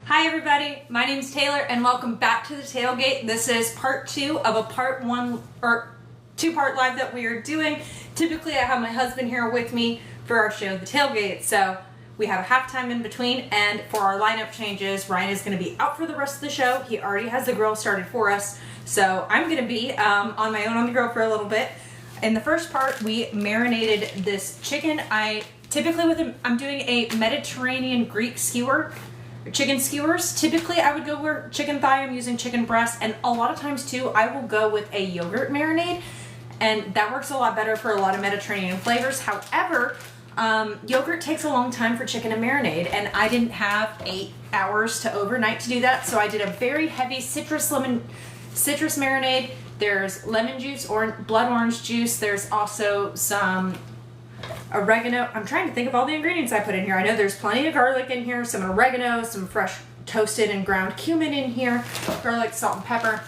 Hi everybody, my name's Taylor and welcome back to the Tailgate. This is part 2 of a part 1 or 2-part live that we are doing. Typically I have my husband here with me for our show, The Tailgate. So we have a halftime in between, and for our lineup changes, Ryan is going to be out for the rest of the show. He already has the grill started for us. So I'm going to be on my own on the grill for a little bit. In the first part, we marinated this chicken. I'm doing a Mediterranean Greek skewer. Chicken skewers. Typically I would go with chicken thigh. I'm using chicken breast, and a lot of times too I will go with a yogurt marinade, and that works a lot better for a lot of Mediterranean flavors. However, yogurt takes a long time for chicken to marinate, and I didn't have 8 hours to overnight to do that, so I did a very heavy citrus marinade. There's lemon juice or blood orange juice. There's also some oregano. I'm trying to think of all the ingredients I put in here. I know there's plenty of garlic in here, some oregano, some fresh toasted and ground cumin in here, garlic, salt, and pepper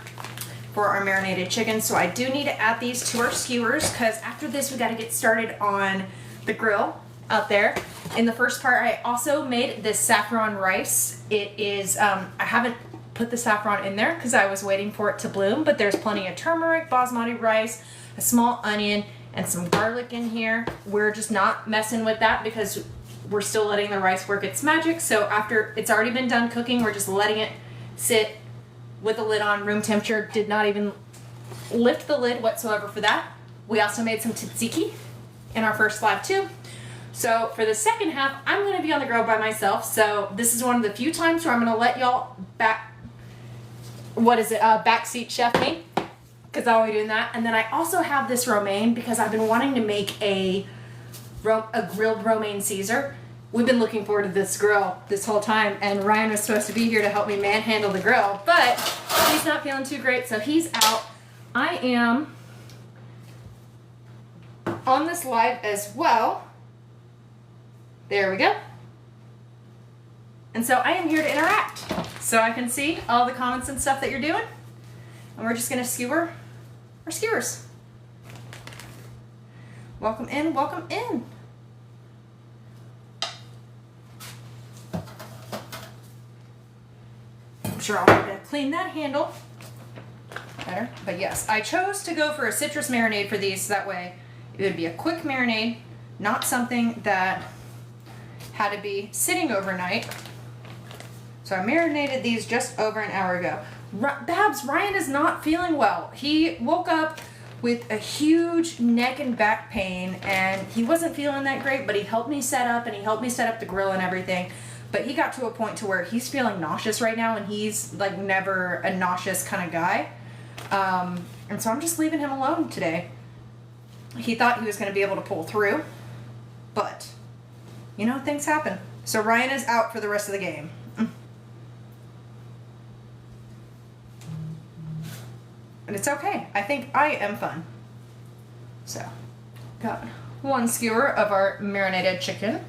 for our marinated chicken. So I do need to add these to our skewers, because after this we got to get started on the grill out there. In the first part I also made this saffron rice. It is, I haven't put the saffron in there because I was waiting for it to bloom, but there's plenty of turmeric, basmati rice, a small onion, and some garlic in here. We're just not messing with that because we're still letting the rice work its magic. So after it's already been done cooking, we're just letting it sit with the lid on, room temperature. Did not even lift the lid whatsoever for that. We also made some tzatziki in our first slab too. So for the second half, I'm gonna be on the grill by myself. So this is one of the few times where I'm gonna let y'all backseat chef me, because I'll be doing that. And then I also have this romaine because I've been wanting to make a grilled romaine Caesar. We've been looking forward to this grill this whole time, and Ryan was supposed to be here to help me manhandle the grill, but he's not feeling too great, so he's out. I am on this live as well. There we go. And so I am here to interact, so I can see all the comments and stuff that you're doing. And we're just gonna skewer our skewers. Welcome in, welcome in. I'm sure I'll have to clean that handle better. But yes, I chose to go for a citrus marinade for these, so that way it would be a quick marinade, not something that had to be sitting overnight. So I marinated these just over an hour ago. Babs, Ryan is not feeling well. He woke up with a huge neck and back pain, and he wasn't feeling that great, but he helped me set up, and he helped me set up the grill and everything. But he got to a point to where he's feeling nauseous right now, and he's like never a nauseous kind of guy. And so I'm just leaving him alone today. He thought he was going to be able to pull through, but you know, things happen. So Ryan is out for the rest of the game. And it's okay. I think I am fun. So, got one skewer of our marinated chicken.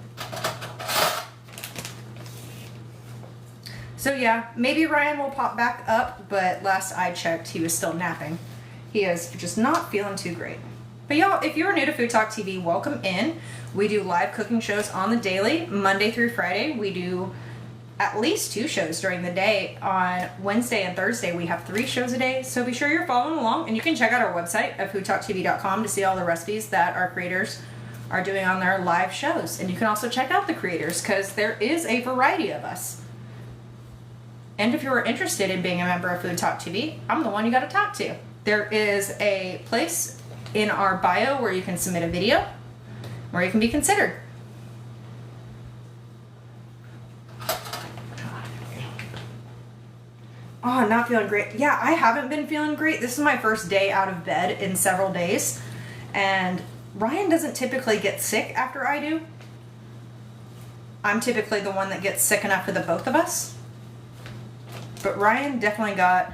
So yeah, maybe Ryan will pop back up, but last I checked, he was still napping. He is just not feeling too great. But y'all, if you're new to FoodTok TV, welcome in. We do live cooking shows on the daily, Monday through Friday. We do at least 2 shows during the day. On Wednesday and Thursday we have 3 shows a day, so be sure you're following along, and you can check out our website at FoodTokTV.com to see all the recipes that our creators are doing on their live shows. And you can also check out the creators, because there is a variety of us. And if you're interested in being a member of FoodTok TV, I'm the one you got to talk to. There is a place in our bio where you can submit a video where you can be considered. Oh, not feeling great. Yeah, I haven't been feeling great. This is my first day out of bed in several days. And Ryan doesn't typically get sick after I do. I'm typically the one that gets sick enough for the both of us. But Ryan definitely got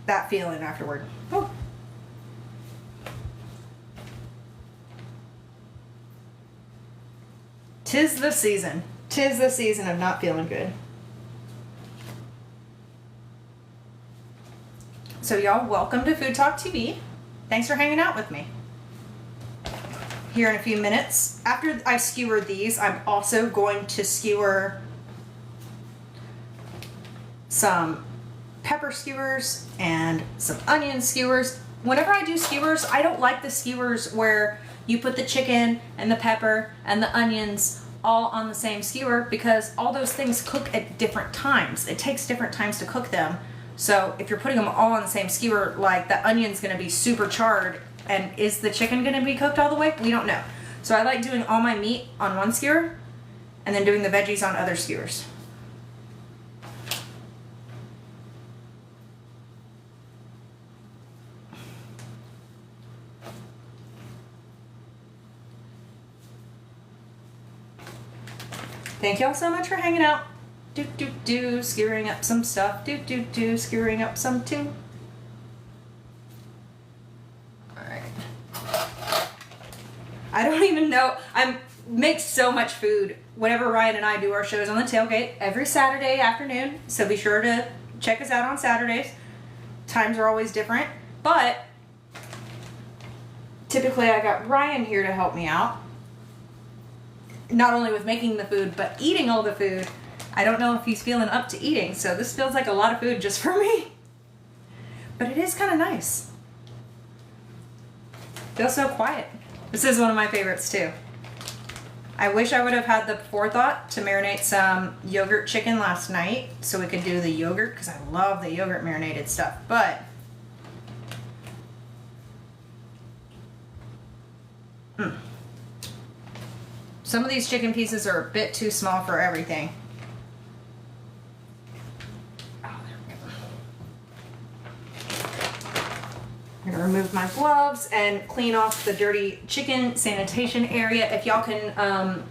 that feeling afterward. Oh. Tis the season. Tis the season of not feeling good. So y'all, welcome to FoodTok TV. Thanks for hanging out with me. here in a few minutes. After I skewer these, I'm also going to skewer some pepper skewers and some onion skewers. Whenever I do skewers, I don't like the skewers where you put the chicken and the pepper and the onions all on the same skewer, because all those things cook at different times. It takes different times to cook them. So if you're putting them all on the same skewer, like the onion's gonna be super charred, and is the chicken gonna be cooked all the way? We don't know. So I like doing all my meat on one skewer and then doing the veggies on other skewers. Thank y'all so much for hanging out. Skewering up some stuff. Skewering up some too. Alright. I don't even know. I make so much food whenever Ryan and I do our shows on the Tailgate every Saturday afternoon. So be sure to check us out on Saturdays. Times are always different. But typically I got Ryan here to help me out. Not only with making the food, but eating all the food. I don't know if he's feeling up to eating, so this feels like a lot of food just for me. But it is kind of nice. Feels so quiet. This is one of my favorites too. I wish I would have had the forethought to marinate some yogurt chicken last night so we could do the yogurt, because I love the yogurt marinated stuff, but some of these chicken pieces are a bit too small for everything. Oh, there we go. I'm gonna remove my gloves and clean off the dirty chicken sanitation area. If y'all can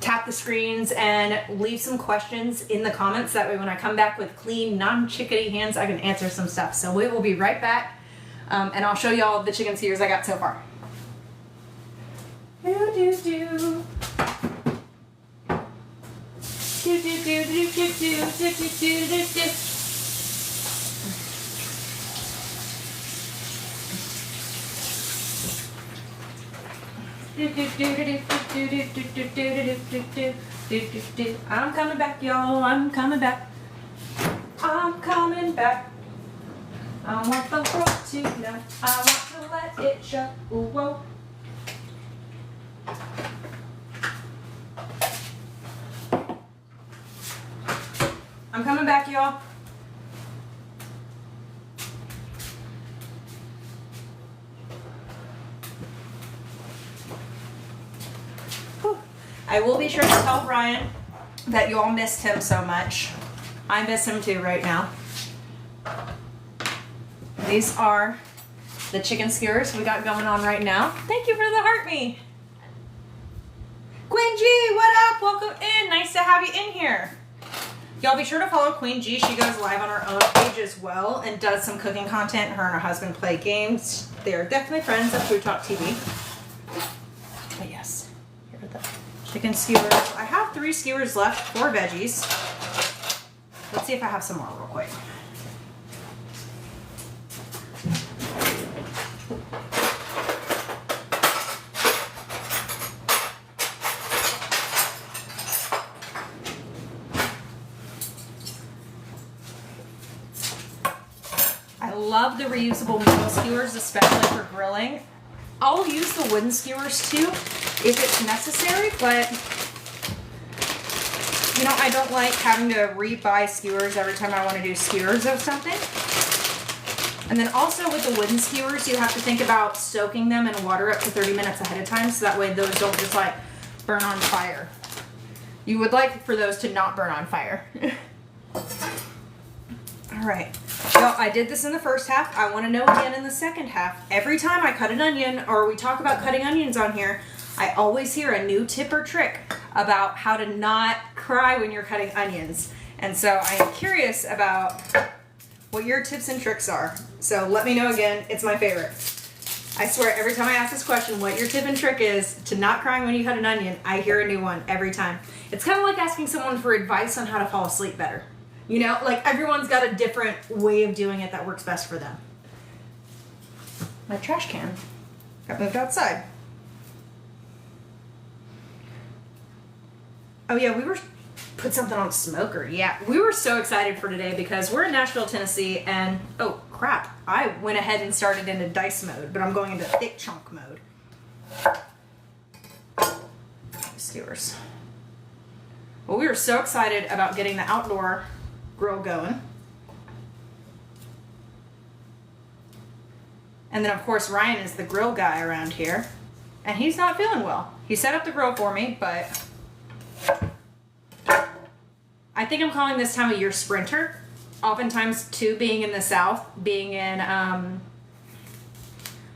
tap the screens and leave some questions in the comments, that way when I come back with clean, non-chickadee hands, I can answer some stuff. So we will be right back, and I'll show y'all the chicken skewers I got so far. I'm coming back, y'all. I'm coming back. I'm coming back. I want the world to know. I want to let it show. Ooh, whoa. I'm coming back, y'all. I will be sure to tell Ryan that you all missed him so much. I miss him too right now. These are the chicken skewers we got going on right now. Thank you for the heart me. Queen G, what up? Welcome in. Nice to have you in here. Y'all be sure to follow Queen G. She goes live on her own page as well and does some cooking content. Her and her husband play games. They're definitely friends at FoodTokTV. But yes, here are the chicken skewers. I have 3 skewers left, 4 veggies. Let's see if I have some more real quick. I love the reusable metal skewers, especially for grilling. I'll use the wooden skewers too if it's necessary, but you know, I don't like having to re-buy skewers every time I want to do skewers of something. And then also with the wooden skewers, you have to think about soaking them in water up to 30 minutes ahead of time, so that way those don't just like burn on fire. You would like for those to not burn on fire. All right. Well, I did this in the first half. I want to know again in the second half. Every time I cut an onion or we talk about cutting onions on here, I always hear a new tip or trick about how to not cry when you're cutting onions. And so I am curious about what your tips and tricks are. So let me know again. It's my favorite. I swear every time I ask this question, what your tip and trick is to not crying when you cut an onion, I hear a new one every time. It's kind of like asking someone for advice on how to fall asleep better. You know, like everyone's got a different way of doing it that works best for them. My trash can got moved outside. Oh yeah, we were put something on a smoker. Yeah, we were so excited for today because we're in Nashville, Tennessee, and oh crap, I went ahead and started into dice mode, but I'm going into thick chunk mode. Skewers. Well, we were so excited about getting the outdoor grill going. And then of course Ryan is the grill guy around here, and he's not feeling well. He set up the grill for me, but I think I'm calling this time of year sprinter. Oftentimes too, being in the South, being in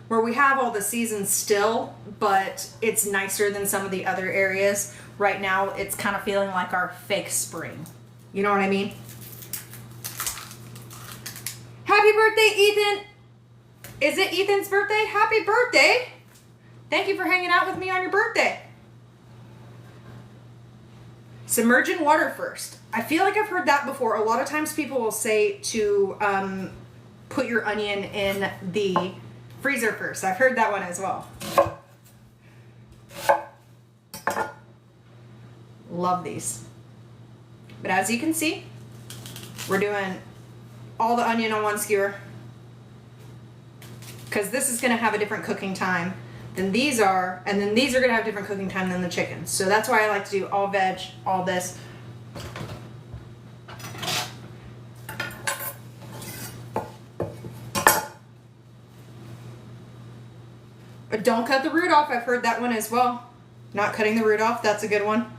where we have all the seasons still, but it's nicer than some of the other areas. Right now, it's kind of feeling like our fake spring. You know what I mean? Happy birthday, Ethan! Is it Ethan's birthday? Happy birthday! Thank you for hanging out with me on your birthday. Submerge in water first. I feel like I've heard that before. A lot of times people will say to put your onion in the freezer first. I've heard that one as well. Love these. But as you can see, we're doing all the onion on one skewer, because this is going to have a different cooking time than these are, and then these are going to have different cooking time than the chicken. So that's why I like to do all veg, all this. But don't cut the root off. I've heard that one as well. Not cutting the root off, that's a good one.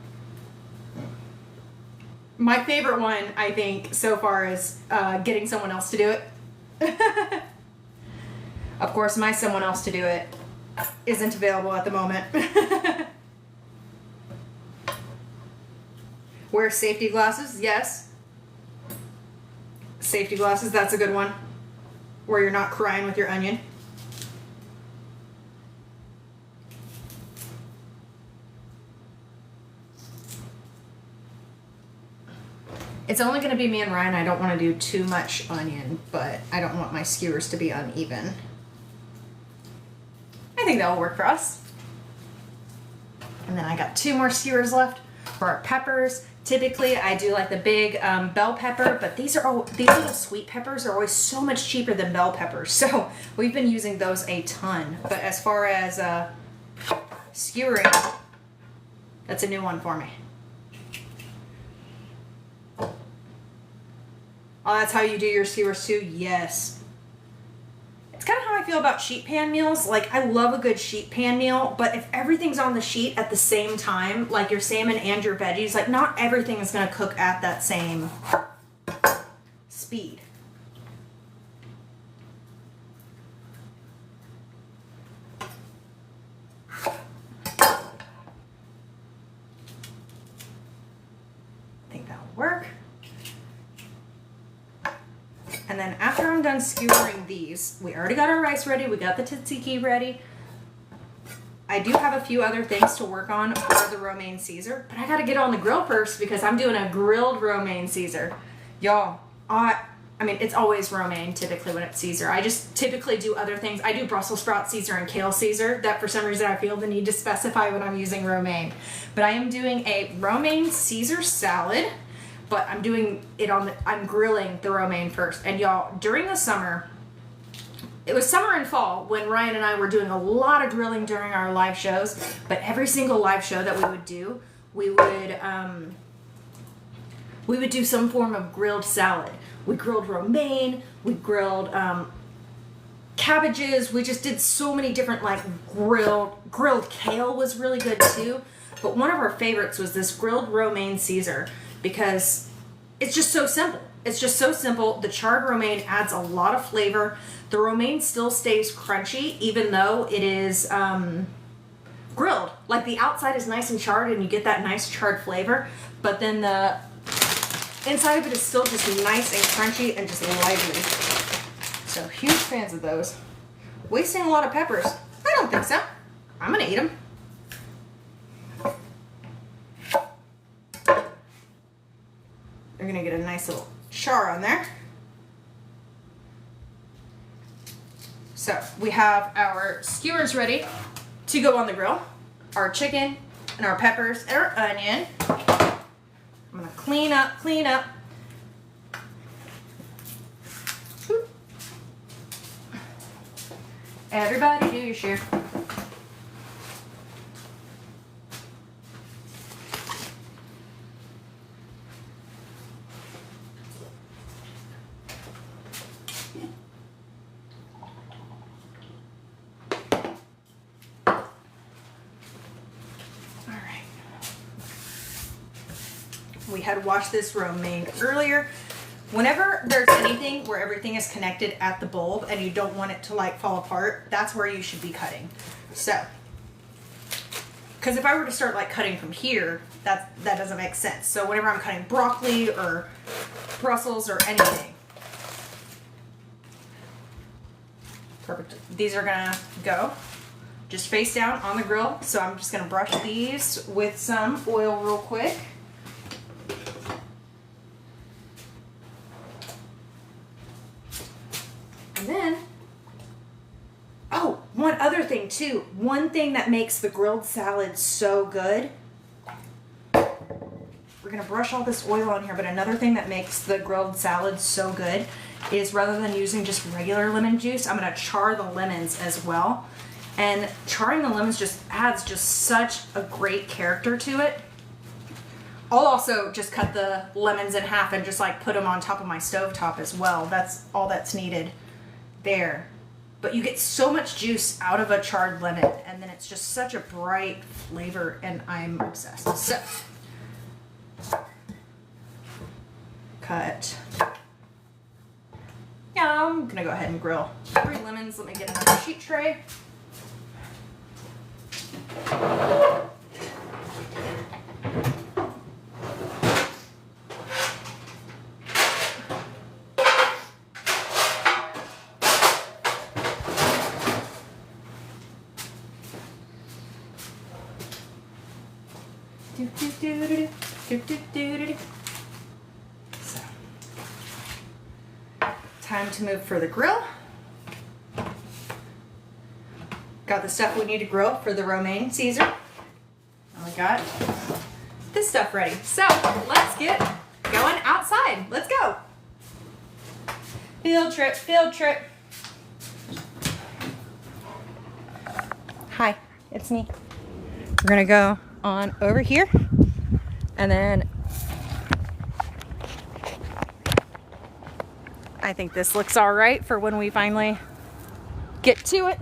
My favorite one, I think, so far is getting someone else to do it. Of course, my someone else to do it isn't available at the moment. Wear safety glasses, yes. Safety glasses, that's a good one. Where you're not crying with your onion. It's only going to be me and Ryan. I don't want to do too much onion, but I don't want my skewers to be uneven. I think that will work for us. And then I got 2 more skewers left for our peppers. Typically, I do like the big bell pepper, but these little sweet peppers are always so much cheaper than bell peppers. So we've been using those a ton. But as far as skewering, that's a new one for me. Oh, that's how you do your skewers too? Yes. It's kind of how I feel about sheet pan meals. Like, I love a good sheet pan meal, but if everything's on the sheet at the same time, like your salmon and your veggies, like not everything is going to cook at that same speed. I think that'll work. And then after I'm done skewering these, we already got our rice ready, we got the tzatziki ready. I do have a few other things to work on for the romaine Caesar, but I gotta get on the grill first because I'm doing a grilled romaine Caesar. Y'all, I mean, it's always romaine typically when it's Caesar. I just typically do other things. I do Brussels sprout Caesar and kale Caesar, that for some reason I feel the need to specify when I'm using romaine. But I am doing a romaine Caesar salad. But I'm doing it I'm grilling the romaine first. And y'all, during the summer, it was summer and fall when Ryan and I were doing a lot of grilling during our live shows. But every single live show that we would do, we would do some form of grilled salad. We grilled romaine, we grilled cabbages. We just did so many different, like, grilled kale was really good too. But one of our favorites was this grilled romaine Caesar, because it's just so simple. It's just so simple. The charred romaine adds a lot of flavor. The romaine still stays crunchy even though it is grilled. Like, the outside is nice and charred and you get that nice charred flavor, but then the inside of it is still just nice and crunchy and just lively. So huge fans of those. Wasting a lot of peppers? I don't think so. I'm gonna eat them. You're gonna get a nice little char on there. So we have our skewers ready to go on the grill, our chicken and our peppers and our onion. Clean up, clean up. Everybody do your share. We had washed this romaine earlier. Whenever there's anything where everything is connected at the bulb and you don't want it to like fall apart, that's where you should be cutting. So, because if I were to start like cutting from here, that doesn't make sense. So whenever I'm cutting broccoli or Brussels or anything. Perfect. These are gonna go just face down on the grill. So I'm just gonna brush these with some oil real quick. And then, oh, one other thing too. One thing that makes the grilled salad so good. We're gonna brush all this oil on here, but another thing that makes the grilled salad so good is rather than using just regular lemon juice, I'm gonna char the lemons as well. And charring the lemons just adds just such a great character to it. I'll also just cut the lemons in half and just like put them on top of my stovetop as well. That's all that's needed there. But you get so much juice out of a charred lemon, and then it's just such a bright flavor, and I'm obsessed. So, cut. Yeah, I'm gonna go ahead and grill 3 lemons. Let me get another sheet tray. So, time to move for the grill. Got the stuff we need to grill for the romaine Caesar. Now we got this stuff ready. So let's get going outside. Let's go. Field trip, field trip. Hi, it's me. We're gonna go on over here, and then I think this looks all right for when we finally get to it.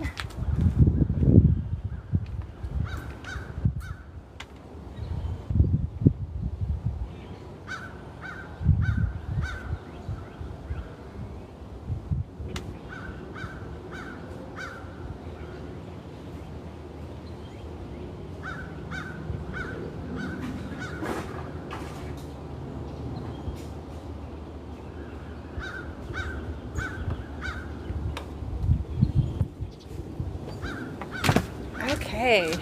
Okay.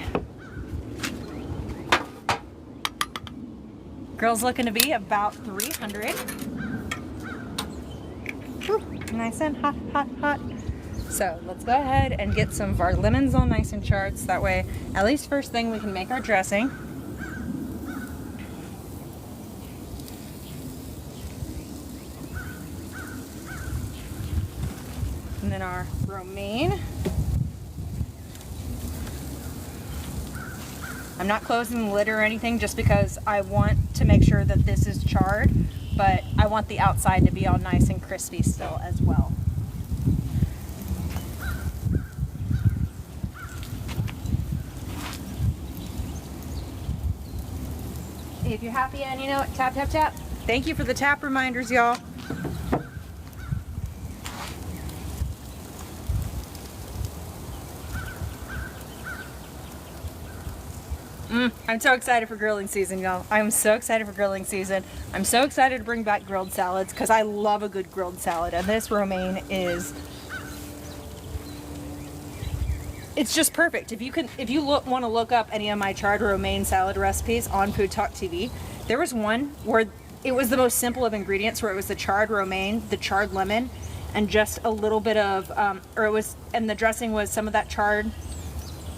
Grill's looking to be about 300. Whew, nice and hot, hot, hot. So let's go ahead and get some of our lemons all nice and charred, so that way, at least first thing, we can make our dressing. And then our romaine. I'm not closing the lid or anything just because I want to make sure that this is charred, but I want the outside to be all nice and crispy still as well. If you're happy and you know it, tap, tap, tap. Thank you for the tap reminders, y'all. I'm so excited for grilling season, y'all. I'm so excited for grilling season. I'm so excited to bring back grilled salads because I love a good grilled salad, and this romaine is, it's just perfect. If you want to look up any of my charred romaine salad recipes on FoodTokTV, there was one where it was the most simple of ingredients, where it was the charred romaine, the charred lemon, and just a little bit of, and the dressing was some of that charred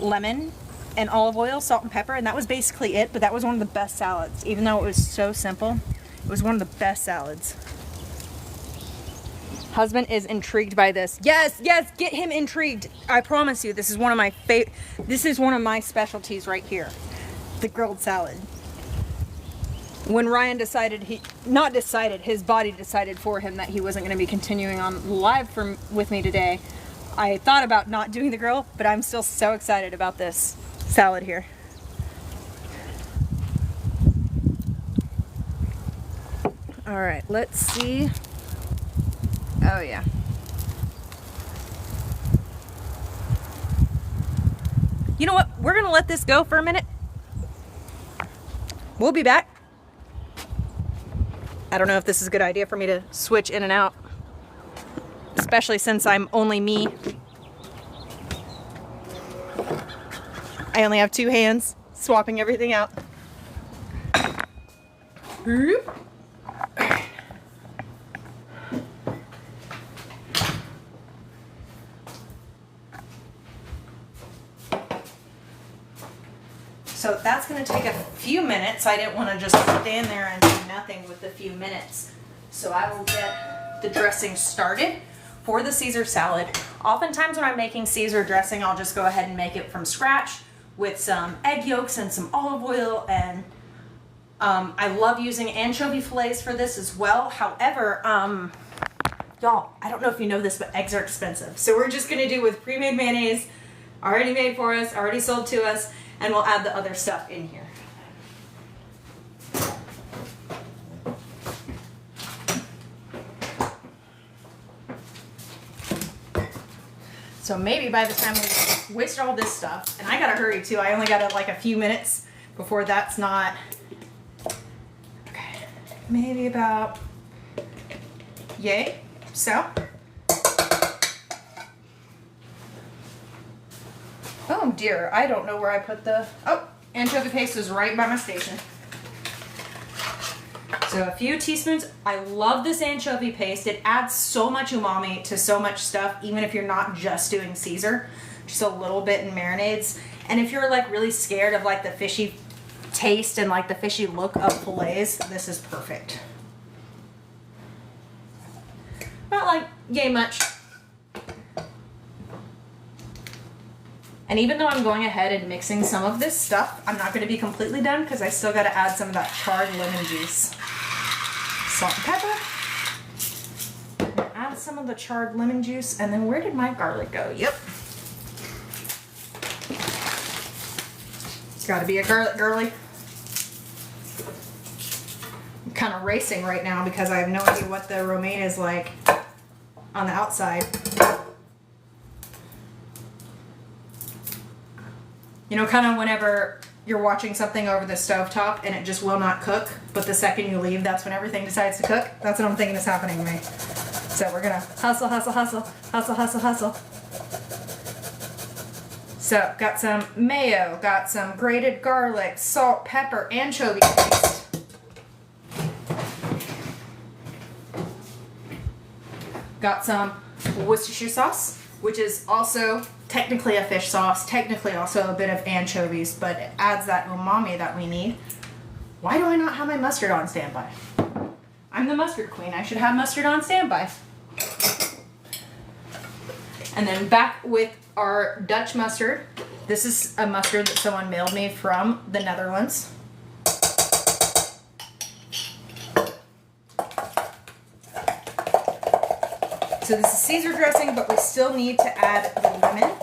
lemon and olive oil, salt and pepper, and that was basically it. But that was one of the best salads, even though it was so simple. was one of the best salads. Husband is intrigued by this. Yes, yes, get him intrigued. I promise you, this is one of my this is one of my specialties right here. The grilled salad. When Ryan decided his body decided for him that he wasn't going to be continuing on live with me today, I thought about not doing the grill, but I'm still so excited about this salad here. All right, let's see. Oh yeah. You know what? We're gonna let this go for a minute. We'll be back. I don't know if this is a good idea for me to switch in and out, especially since I'm only me. I only have 2 hands, swapping everything out. So that's going to take a few minutes. I didn't want to just stand there and do nothing with the few minutes. So I will get the dressing started for the Caesar salad. Oftentimes when I'm making Caesar dressing, I'll just go ahead and make it from scratch with some egg yolks and some olive oil. And I love using anchovy fillets for this as well. However, y'all, I don't know if you know this, but eggs are expensive. So we're just going to do with pre-made mayonnaise, already made for us, already sold to us. And we'll add the other stuff in here. So maybe by the time we waste all this stuff, and I gotta hurry too, I only got like a few minutes before that's not, okay, maybe about, yay, so. Oh dear, I don't know where I put the, oh, anchovy paste is right by my station. So a few teaspoons. I love this anchovy paste. It adds so much umami to so much stuff, even if you're not just doing Caesar. Just a little bit in marinades. And if you're like really scared of like the fishy taste and like the fishy look of fillets, this is perfect. Not like yay much. And even though I'm going ahead and mixing some of this stuff, I'm not going to be completely done because I still got to add some of that charred lemon juice. Salt and pepper. Add some of the charred lemon juice. And then where did my garlic go? Yep. It's got to be a garlic girly. I'm kind of racing right now because I have no idea what the romaine is like on the outside. You know, kind of whenever you're watching something over the stovetop and it just will not cook, but the second you leave, that's when everything decides to cook. That's what I'm thinking is happening to me. So we're gonna hustle, hustle, hustle, hustle, hustle, hustle. So got some mayo, got some grated garlic, salt, pepper, anchovy paste. Got some Worcestershire sauce, which is also technically a fish sauce, technically also a bit of anchovies, but it adds that umami that we need. Why do I not have my mustard on standby? I'm the mustard queen. I should have mustard on standby. And then back with our Dutch mustard. This is a mustard that someone mailed me from the Netherlands. So this is Caesar dressing, but we still need to add the lemon.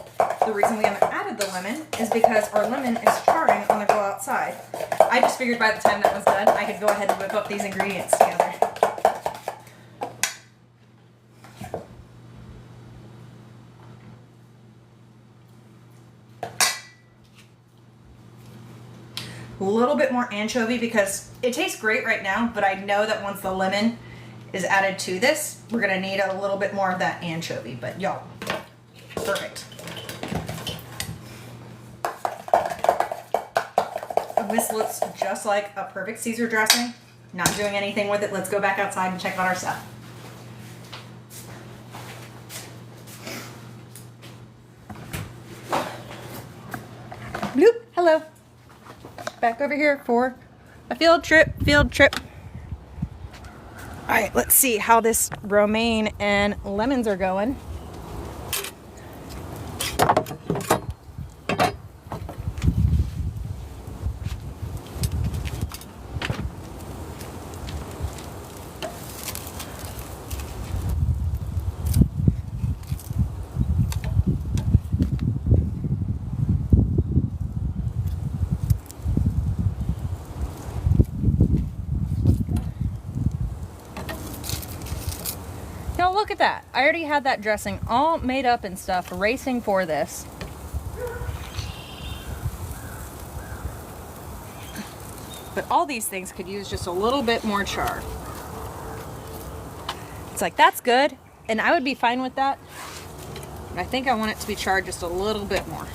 The reason we haven't added the lemon is because our lemon is charring on the grill outside. I just figured by the time that was done, I could go ahead and whip up these ingredients together. A little bit more anchovy because it tastes great right now, but I know that once the lemon is added to this, we're gonna need a little bit more of that anchovy, but y'all, perfect. This looks just like a perfect Caesar dressing. Not doing anything with it. Let's go back outside and check out our stuff. Bloop, hello. Back over here for a field trip. All right, let's see how this romaine and lemons are going. Now look at that. I already had that dressing all made up and stuff, racing for this. But all these things could use just a little bit more char. It's like, that's good, and I would be fine with that. But I think I want it to be charred just a little bit more.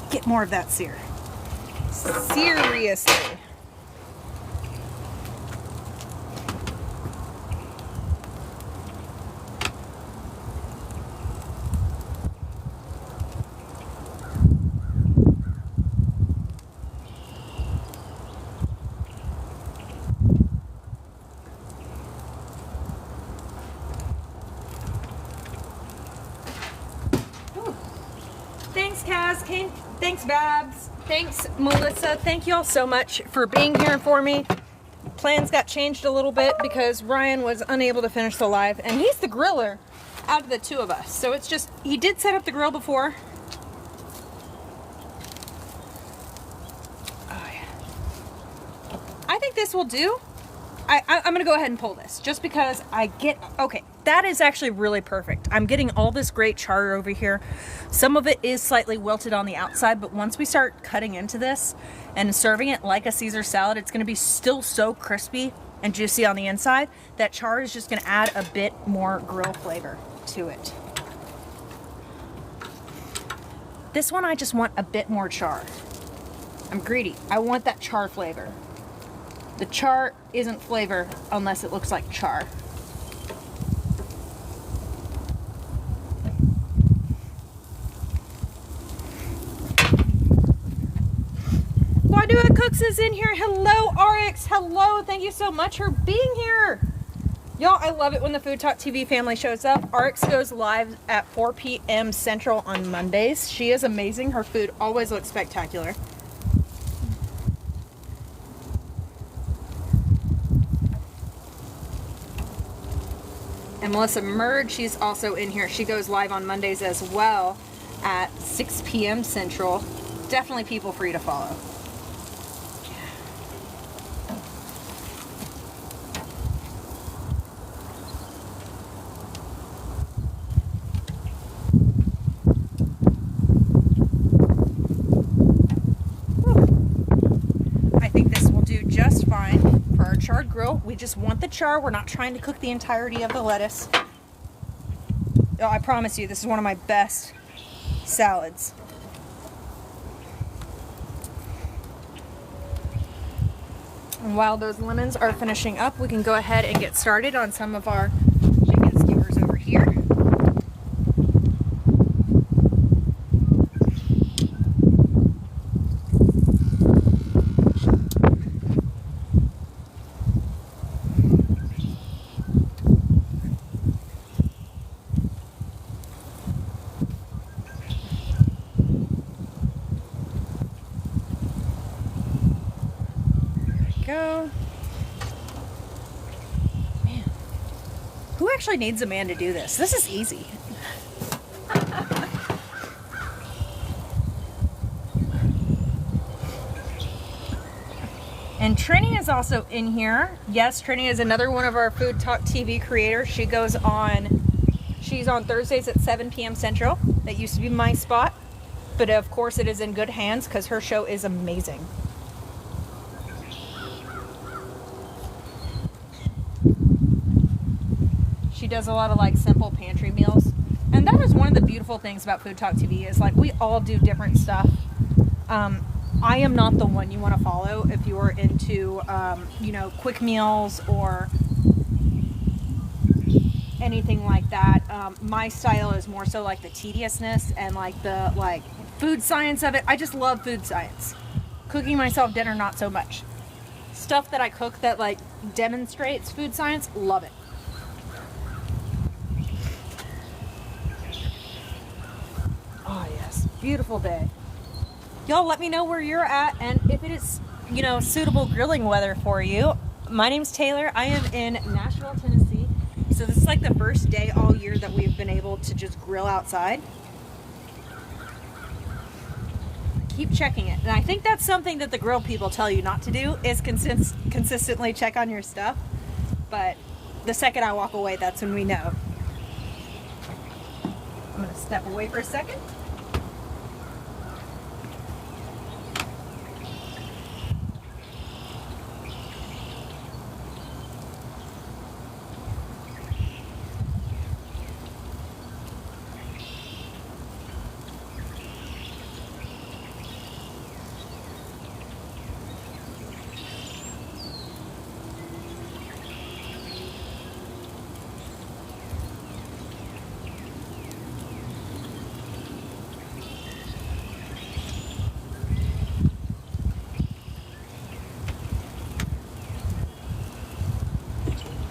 Get more of that sear. Seriously. Ooh. Thanks, Kaz. Thanks, Babs. Thanks, Melissa. Thank you all so much for being here for me. Plans got changed a little bit because Ryan was unable to finish the live, and he's the griller out of the two of us. So it's just, he did set up the grill before. Oh, yeah. I think this will do. I'm going to go ahead and pull this just because I get, okay, that is actually really perfect. I'm getting all this great char over here. Some of it is slightly wilted on the outside, but once we start cutting into this and serving it like a Caesar salad, it's going to be still so crispy and juicy on the inside. That char is just going to add a bit more grill flavor to it. This one, I just want a bit more char. I'm greedy. I want that char flavor. The char isn't flavor unless it looks like char. Why do it Cooks is in here? Hello, RX. Hello. Thank you so much for being here. Y'all, I love it when the FoodTokTV family shows up. RX goes live at 4 p.m. Central on Mondays. She is amazing. Her food always looks spectacular. And Melissa Murd, she's also in here. She goes live on Mondays as well at 6 p.m. Central. Definitely people for you to follow. I think this will do just fine for our charred grill. We just want the char. We're not trying to cook the entirety of the lettuce. Oh, I promise you, this is one of my best salads. And while those lemons are finishing up, we can go ahead and get started on some of our chicken skewers over here. Go. Man, who actually needs a man to do this? This is easy. And Trini is also in here. Yes, Trini is another one of our FoodTokTV creators. She's on Thursdays at 7 p.m. Central. That used to be my spot, but of course it is in good hands because her show is amazing. She does a lot of like simple pantry meals, and that is one of the beautiful things about FoodTokTV is like we all do different stuff. I am not the one you want to follow if you are into you know, quick meals or anything like that. my style is more so like the tediousness and like the food science of it. I just love food science. Cooking myself dinner, not so much. Stuff that I cook that like demonstrates food science, love it. Oh yes, beautiful day. Y'all let me know where you're at and if it is, you know, suitable grilling weather for you. My name's Taylor. I am in Nashville, Tennessee. So this is like the first day all year that we've been able to just grill outside. Keep checking it. And I think that's something that the grill people tell you not to do, is consistently check on your stuff. But the second I walk away, that's when we know. I'm gonna step away for a second.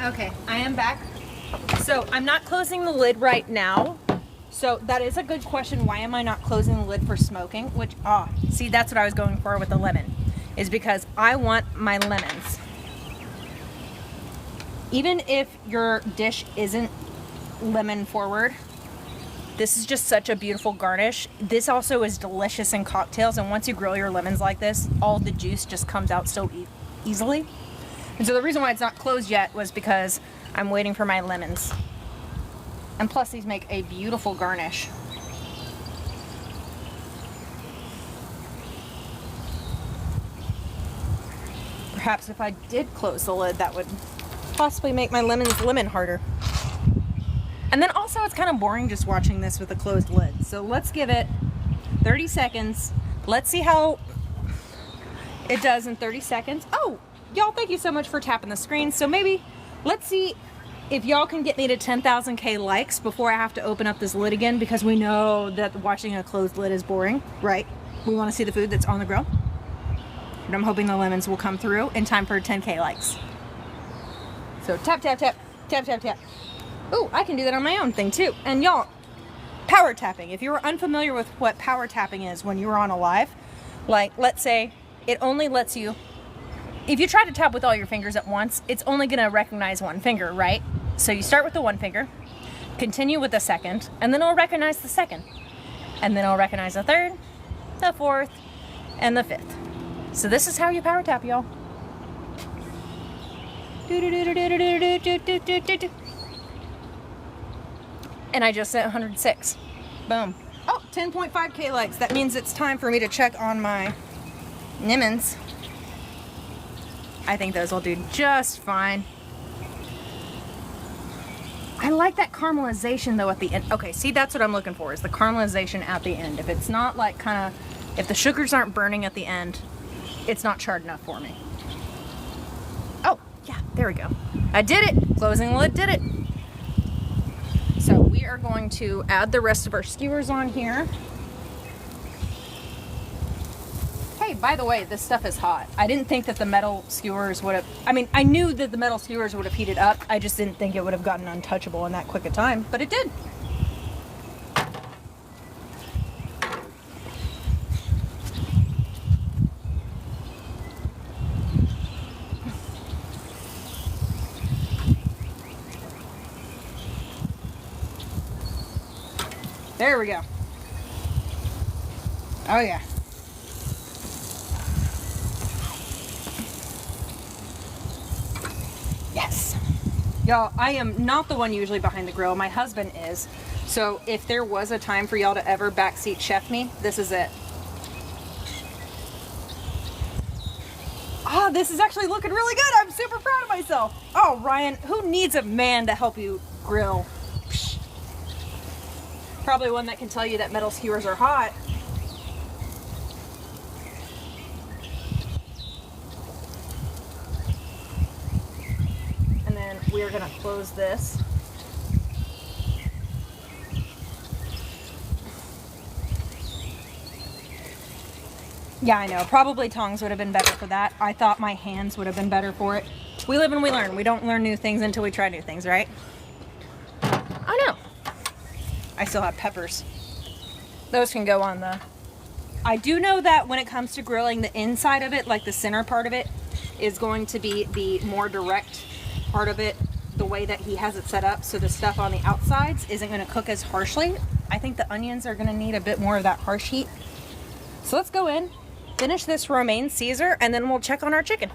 Okay, I am back. So I'm not closing the lid right now. So that is a good question. Why am I not closing the lid for smoking? Which, see, that's what I was going for with the lemon, is because I want my lemons. Even if your dish isn't lemon forward, this is just such a beautiful garnish. This also is delicious in cocktails. And once you grill your lemons like this, all the juice just comes out so easily. And so the reason why it's not closed yet was because I'm waiting for my lemons. And plus these make a beautiful garnish. Perhaps if I did close the lid, that would possibly make my lemons lemon harder. And then also it's kind of boring just watching this with a closed lid. So let's give it 30 seconds. Let's see how it does in 30 seconds. Oh! Y'all, thank you so much for tapping the screen. So maybe, let's see if y'all can get me to 10,000K likes before I have to open up this lid again, because we know that watching a closed lid is boring, right? We want to see the food that's on the grill. And I'm hoping the lemons will come through in time for 10K likes. So tap, tap, tap, tap, tap, tap. Ooh, I can do that on my own thing too. And y'all, power tapping. If you were unfamiliar with what power tapping is when you were on a live, like let's say it only lets you, if you try to tap with all your fingers at once, it's only going to recognize one finger, right? So you start with the one finger, continue with the second, and then it'll recognize the second. And then it'll recognize the third, the fourth, and the fifth. So this is how you power tap, y'all. And I just sent 106. Boom. Oh, 10.5K likes. That means it's time for me to check on my lemons. I think those will do just fine. I like that caramelization though at the end. Okay, see, that's what I'm looking for, is the caramelization at the end. If it's not like kind of, if the sugars aren't burning at the end, it's not charred enough for me. Oh, yeah, there we go. I did it. Closing the lid did it. So we are going to add the rest of our skewers on here. Hey, by the way, this stuff is hot. I didn't think that the metal skewers would have, I mean, I knew that the metal skewers would have heated up. I just didn't think it would have gotten untouchable in that quick a time, but it did. There we go. Oh yeah. Yes. Y'all, I am not the one usually behind the grill. My husband is. So if there was a time for y'all to ever backseat chef me, this is it. Ah, this is actually looking really good. I'm super proud of myself. Oh, Ryan, who needs a man to help you grill? Psh. Probably one that can tell you that metal skewers are hot. And then we are gonna close this. Yeah, I know. Probably tongs would have been better for that. I thought my hands would have been better for it. We live and we learn. We don't learn new things until we try new things, right? I know. I still have peppers. Those can go on the... I do know that when it comes to grilling, the inside of it, like the center part of it, is going to be the more direct part of it, the way that he has it set up, so the stuff on the outsides isn't going to cook as harshly. I think the onions are going to need a bit more of that harsh heat. So let's go in, finish this romaine Caesar, and then we'll check on our chicken.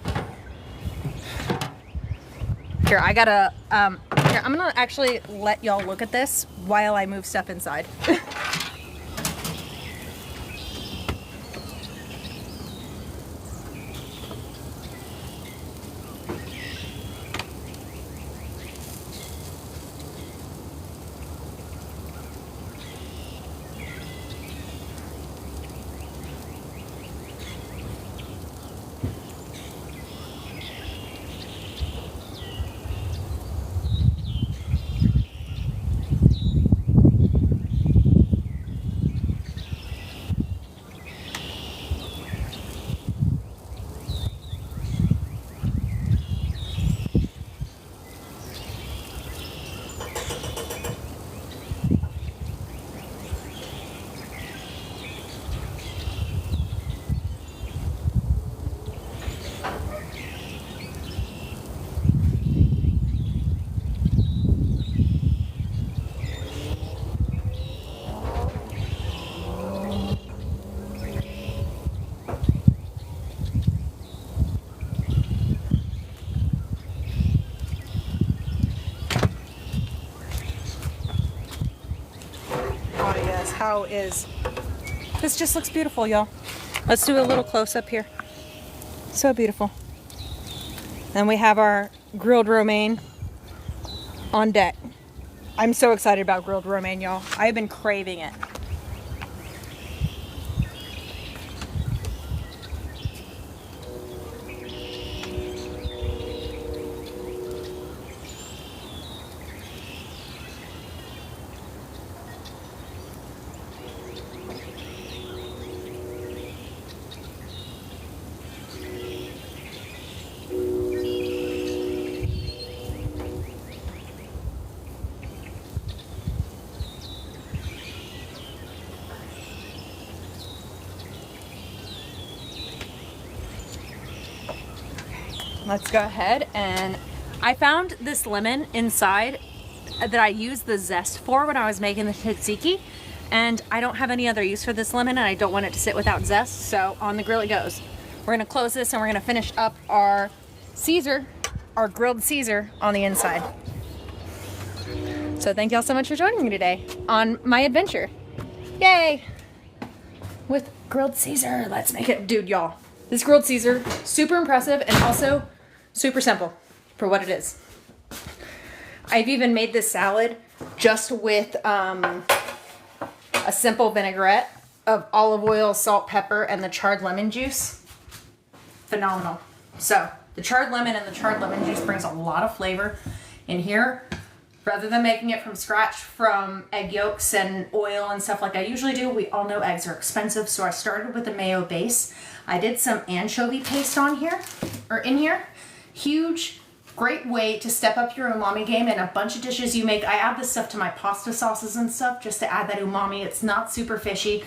Here, I gotta, here, I'm gonna actually let y'all look at this while I move stuff inside. How is this? Just looks beautiful, y'all. Let's do a little close up here. So beautiful. Then we have our grilled romaine on deck. I'm so excited about grilled romaine, y'all. I've been craving it. Let's go ahead, and I found this lemon inside that I used the zest for when I was making the tzatziki, and I don't have any other use for this lemon, and I don't want it to sit without zest, so on the grill it goes. We're gonna close this and we're gonna finish up our Caesar, our grilled Caesar on the inside. So thank y'all so much for joining me today on my adventure. Yay! With grilled Caesar, let's make it. Dude, y'all, this grilled Caesar, super impressive and also super simple for what it is. I've even made this salad just with a simple vinaigrette of olive oil, salt, pepper, and the charred lemon juice. Phenomenal. So the charred lemon and the charred lemon juice brings a lot of flavor in here. Rather than making it from scratch from egg yolks and oil and stuff like I usually do, we all know eggs are expensive, so I started with a mayo base. I did some anchovy paste on here, or in here. Huge, great way to step up your umami game in a bunch of dishes you make. I add this stuff to my pasta sauces and stuff just to add that umami. It's not super fishy.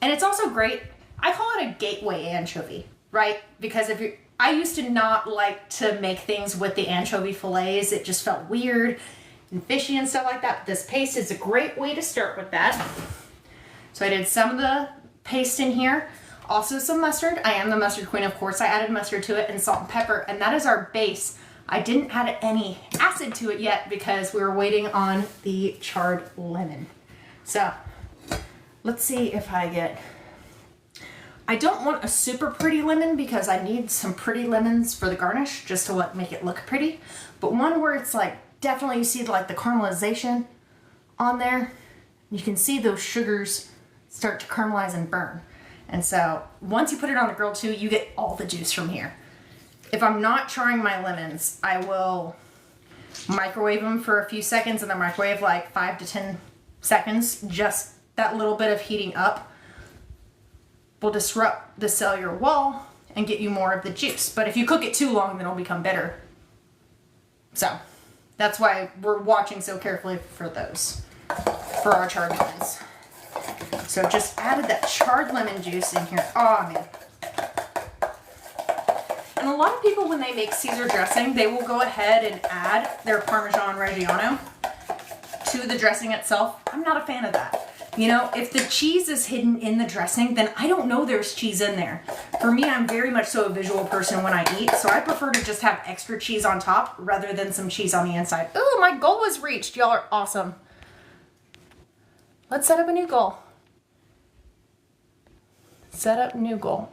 And it's also great, I call it a gateway anchovy, right? Because I used to not like to make things with the anchovy fillets. It just felt weird and fishy and stuff like that. But this paste is a great way to start with that. So I did some of the paste in here. Also some mustard. I am the mustard queen, of course. I added mustard to it and salt and pepper, and that is our base. I didn't add any acid to it yet because we were waiting on the charred lemon. So let's see if I don't want a super pretty lemon because I need some pretty lemons for the garnish just to make it look pretty. But one where it's like, definitely you see like the caramelization on there. You can see those sugars start to caramelize and burn. And so once you put it on the grill too, you get all the juice from here. If I'm not charring my lemons, I will microwave them for a few seconds in the microwave, like 5 to 10 seconds, just that little bit of heating up. will disrupt the cellular wall and get you more of the juice. But if you cook it too long, then it'll become bitter. So that's why we're watching so carefully for those, for our charred lemons. So just added that charred lemon juice in here. Oh man. And a lot of people, when they make Caesar dressing, they will go ahead and add their Parmesan Reggiano to the dressing itself. I'm not a fan of that. You know, if the cheese is hidden in the dressing, then I don't know there's cheese in there. For me, I'm very much so a visual person when I eat, so I prefer to just have extra cheese on top rather than some cheese on the inside. Ooh, my goal was reached. Y'all are awesome. Let's set up a new goal. Set up new goal.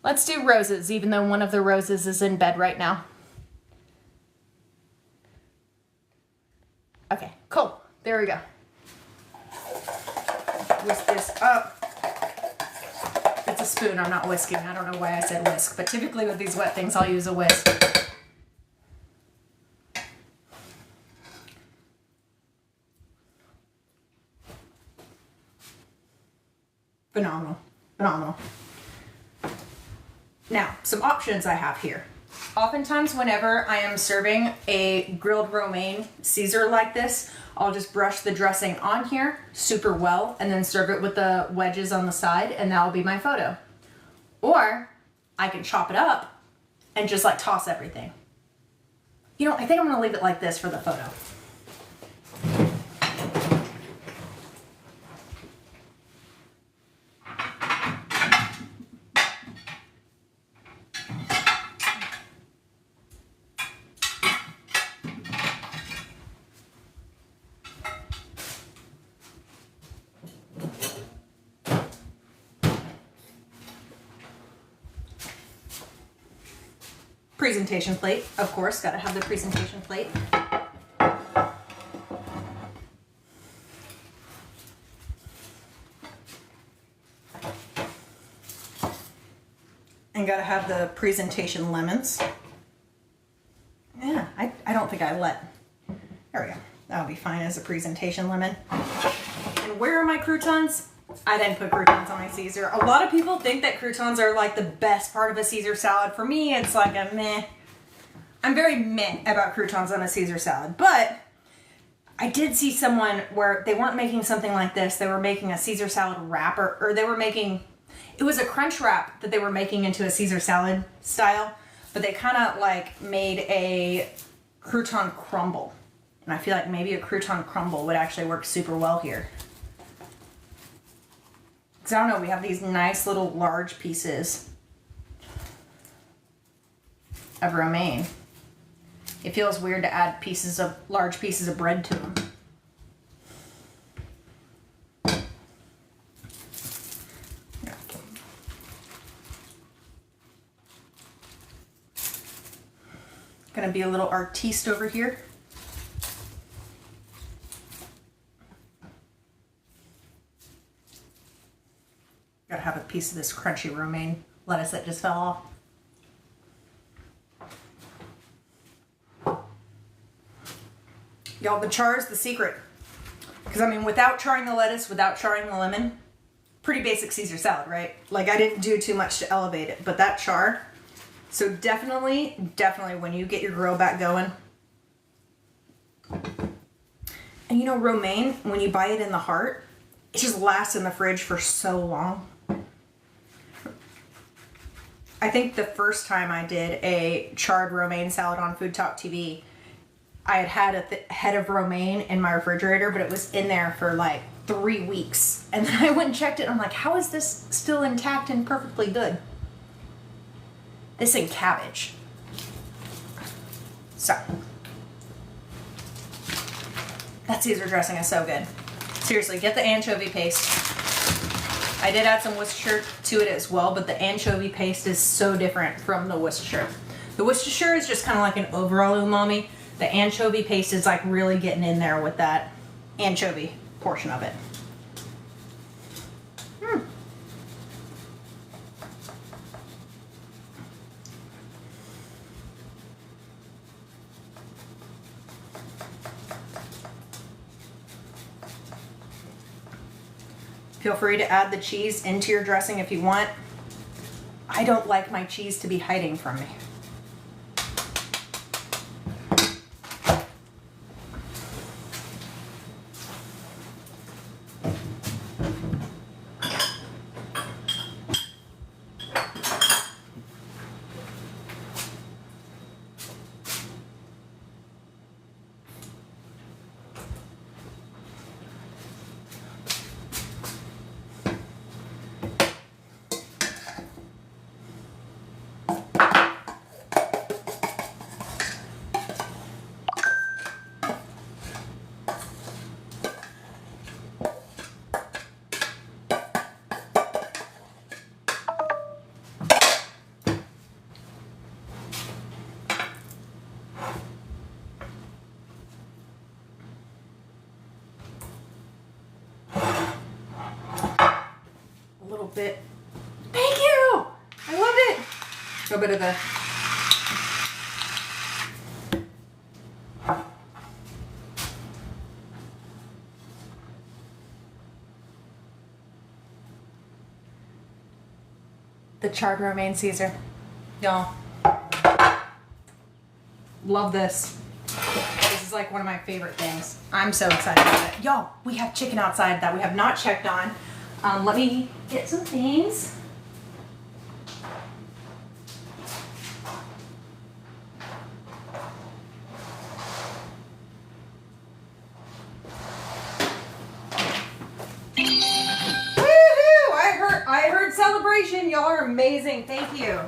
Let's do roses, even though one of the roses is in bed right now. Okay, cool. There we go. Whisk this up. It's a spoon, I'm not whisking. I don't know why I said whisk, but typically with these wet things, I'll use a whisk. Phenomenal, phenomenal. Now, some options I have here. Oftentimes, whenever I am serving a grilled romaine Caesar like this, I'll just brush the dressing on here super well and then serve it with the wedges on the side, and that'll be my photo. Or I can chop it up and just like toss everything. You know, I think I'm gonna leave it like this for the photo. Presentation plate, of course, gotta have the presentation plate. And gotta have the presentation lemons. Yeah, I don't think I let, there we go. That'll be fine as a presentation lemon. And where are my croutons? I didn't put croutons on my Caesar. A lot of people think that croutons are like the best part of a Caesar salad. For me, it's like a meh. I'm very meh about croutons on a Caesar salad, but I did see someone where they weren't making something like this. They were making a Caesar salad wrap, or they were making, it was a crunch wrap that they were making into a Caesar salad style, but they kind of like made a crouton crumble. And I feel like maybe a crouton crumble would actually work super well here. Because I don't know, we have these nice little large pieces of romaine. It feels weird to add large pieces of bread to them. Gonna be a little artiste over here. Gotta have a piece of this crunchy romaine lettuce that just fell off. Y'all, the char is the secret. Because I mean, without charring the lettuce, without charring the lemon, pretty basic Caesar salad, right? Like I didn't do too much to elevate it, but that char. So definitely when you get your grill back going. And you know, romaine, when you buy it in the heart, it just lasts in the fridge for so long. I think the first time I did a charred romaine salad on FoodTokTV, I had a head of romaine in my refrigerator, but it was in there for like 3 weeks. And then I went and checked it, and I'm like, how is this still intact and perfectly good? This ain't cabbage. So, that Caesar dressing is so good. Seriously, get the anchovy paste. I did add some Worcestershire to it as well, but the anchovy paste is so different from the Worcestershire. The Worcestershire is just kind of like an overall umami. The anchovy paste is like really getting in there with that anchovy portion of it. Feel free to add the cheese into your dressing if you want. I don't like my cheese to be hiding from me. Bit. Thank you! I love it! A little bit of the charred romaine Caesar. Y'all. Love this. This is like one of my favorite things. I'm so excited about it. Y'all, we have chicken outside that we have not checked on. Let me get some things. Woohoo! I heard celebration. Y'all are amazing. Thank you.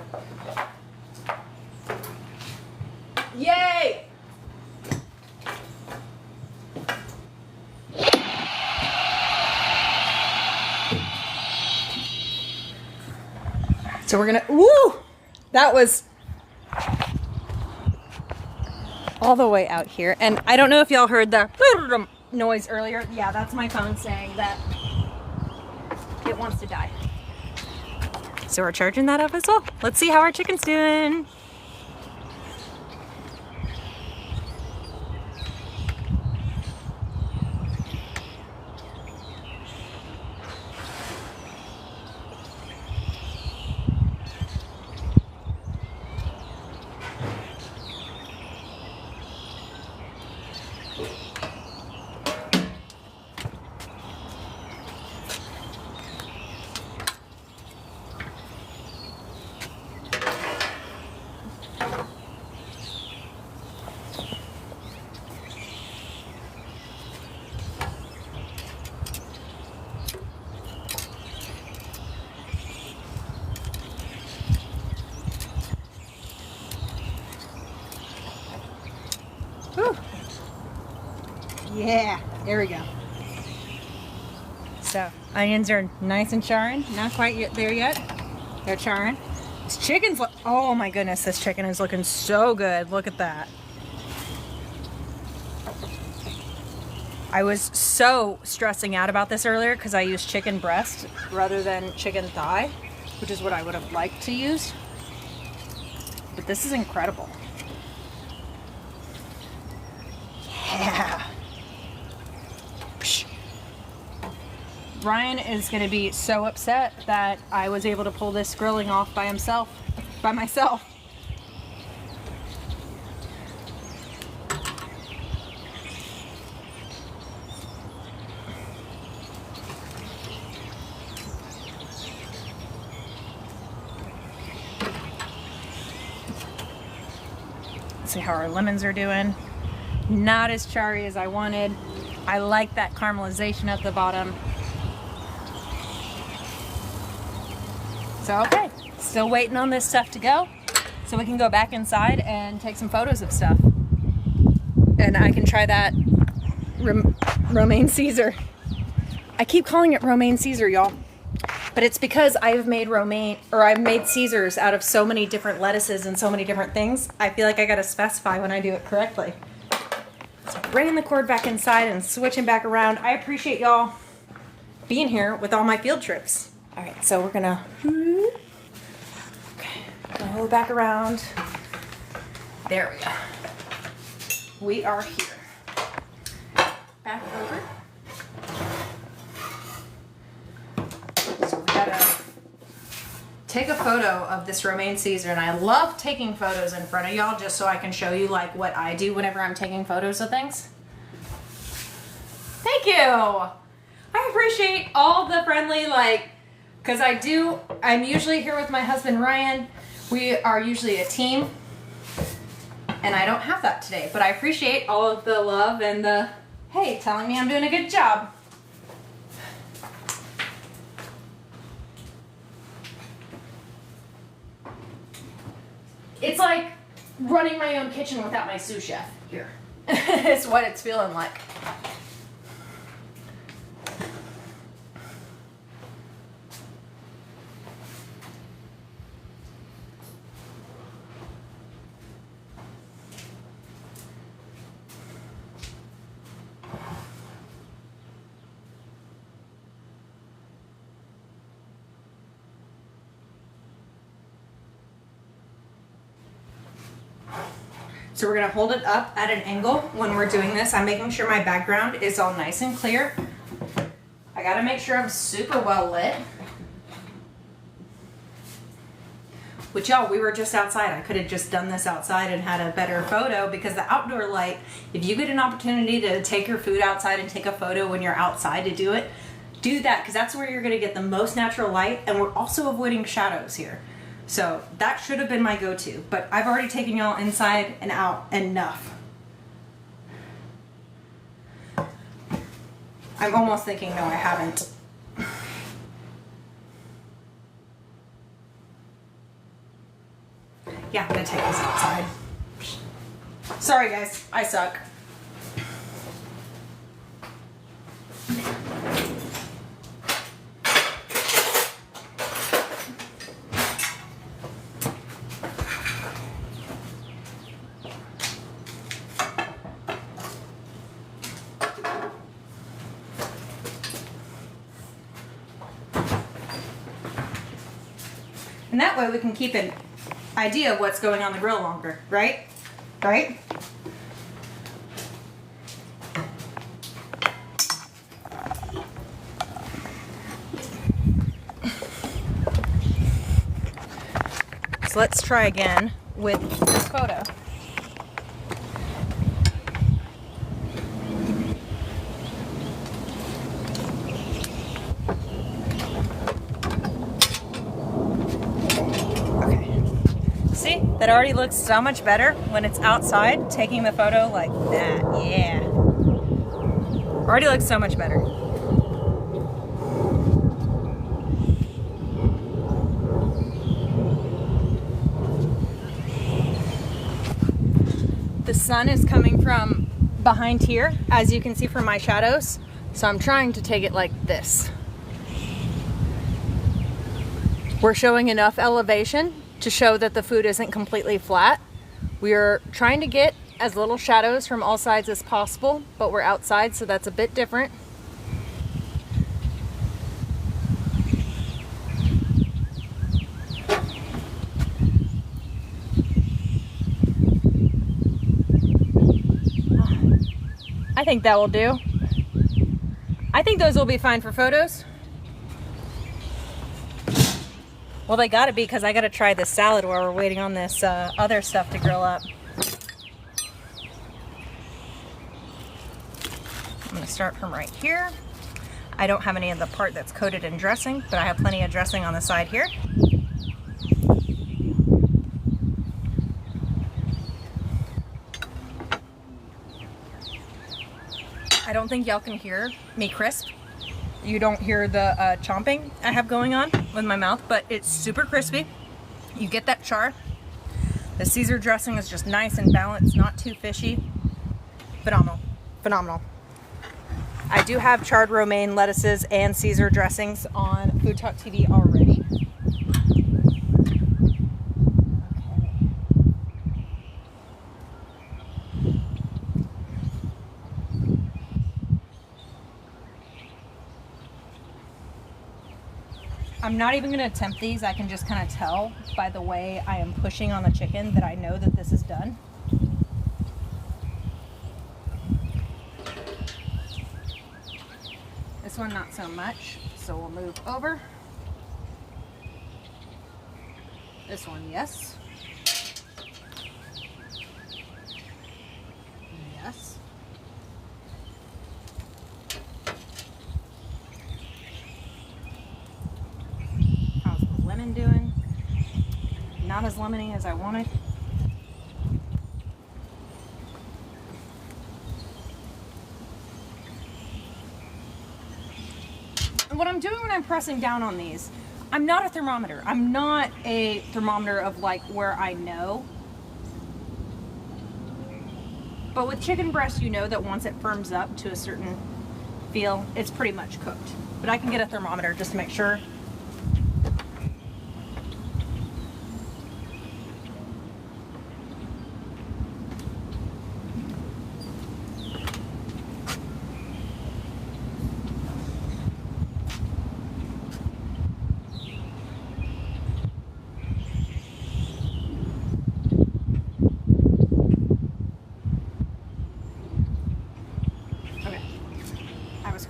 Yay! So we're gonna, woo! That was all the way out here. And I don't know if y'all heard the noise earlier. Yeah, that's my phone saying that it wants to die. So we're charging that up as well. Let's see how our chicken's doing. Whew. Yeah, there we go. So, onions are nice and charring. Not quite yet there yet. They're charring. This chicken's, oh my goodness, this chicken is looking so good. Look at that. I was so stressing out about this earlier because I used chicken breast rather than chicken thigh, which is what I would have liked to use. But this is incredible. Yeah. Psh. Ryan is going to be so upset that I was able to pull this grilling off by myself. Let's see how our lemons are doing. Not as charry as I wanted. I like that caramelization at the bottom. So, okay, still waiting on this stuff to go so we can go back inside and take some photos of stuff. And I can try that romaine Caesar. I keep calling it romaine Caesar, y'all. But it's because I've made Caesars out of so many different lettuces and so many different things. I feel like I gotta specify when I do it correctly. So bringing the cord back inside and switching back around. I appreciate y'all being here with all my field trips. All right, so we're gonna go back around. There we go. We are here. Back over. take a photo of this romaine Caesar, and I love taking photos in front of y'all just so I can show you like what I do whenever I'm taking photos of things. Thank you. I appreciate all the friendly, like, because I'm usually here with my husband Ryan. We are usually a team, and I don't have that today, but I appreciate all of the love and the, hey, telling me I'm doing a good job. It's like running my own kitchen without my sous chef here. It's what it's feeling like. So we're gonna hold it up at an angle when we're doing this. I'm making sure my background is all nice and clear. I gotta make sure I'm super well lit. Which y'all, we were just outside. I could have just done this outside and had a better photo, because the outdoor light, if you get an opportunity to take your food outside and take a photo when you're outside to do it, do that, because that's where you're gonna get the most natural light, and we're also avoiding shadows here. So that should have been my go-to, but I've already taken y'all inside and out enough. I'm almost thinking, no, I haven't. Yeah, I'm gonna take this outside. Sorry guys, I suck. And that way we can keep an idea of what's going on the grill longer, right? Right? So let's try again with this photo. That already looks so much better when it's outside, taking the photo like that. Yeah. Already looks so much better. The sun is coming from behind here, as you can see from my shadows. So I'm trying to take it like this. We're showing enough elevation to show that the food isn't completely flat. We are trying to get as little shadows from all sides as possible, but we're outside, so that's a bit different. I think that will do. I think those will be fine for photos. Well, they gotta be, because I gotta try this salad while we're waiting on this other stuff to grill up. I'm gonna start from right here. I don't have any of the part that's coated in dressing, but I have plenty of dressing on the side here. I don't think y'all can hear me crisp. You don't hear the chomping I have going on with my mouth, but it's super crispy. You get that char. The Caesar dressing is just nice and balanced, not too fishy. Phenomenal, phenomenal. I do have charred romaine lettuces and Caesar dressings on FoodTokTV already. I'm not even going to attempt these. I can just kind of tell by the way I am pushing on the chicken that I know that this is done. This one not so much, so we'll move over. This one, yes. Yes. How's the lemon doing? Not as lemony as I wanted. And what I'm doing when I'm pressing down on these, I'm not a thermometer. I'm not a thermometer of like where I know. But with chicken breast, you know that once it firms up to a certain feel, it's pretty much cooked. But I can get a thermometer just to make sure.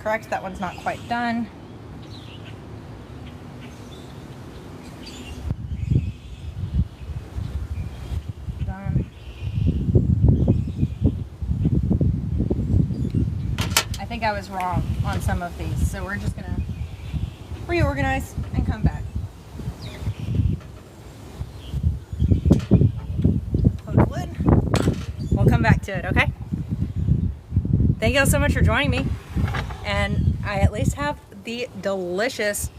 Correct, that one's not quite done. Done. I think I was wrong on some of these, so we're just gonna reorganize and come back. Close the lid. We'll come back to it, okay? Thank you all so much for joining me. And I at least have the delicious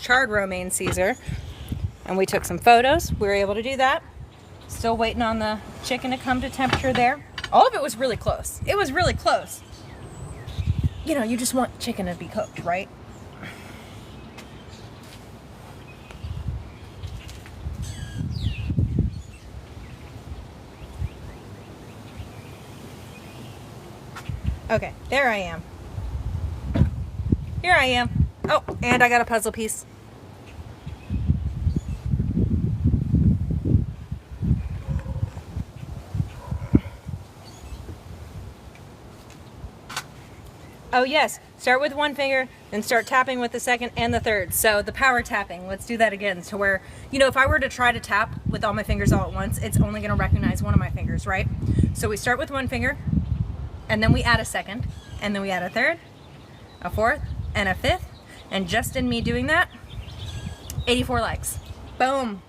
charred romaine Caesar. And we took some photos. We were able to do that. Still waiting on the chicken to come to temperature there. All of it was really close. It was really close. You know, you just want chicken to be cooked, right? Okay, there I am. Here I am. Oh, and I got a puzzle piece. Oh yes, start with one finger, then start tapping with the second and the third. So the power tapping, let's do that again. To where, you know, if I were to try to tap with all my fingers all at once, it's only gonna recognize one of my fingers, right? So we start with one finger, and then we add a second, and then we add a third, a fourth, and a fifth. And just in me doing that, 84 likes. Boom.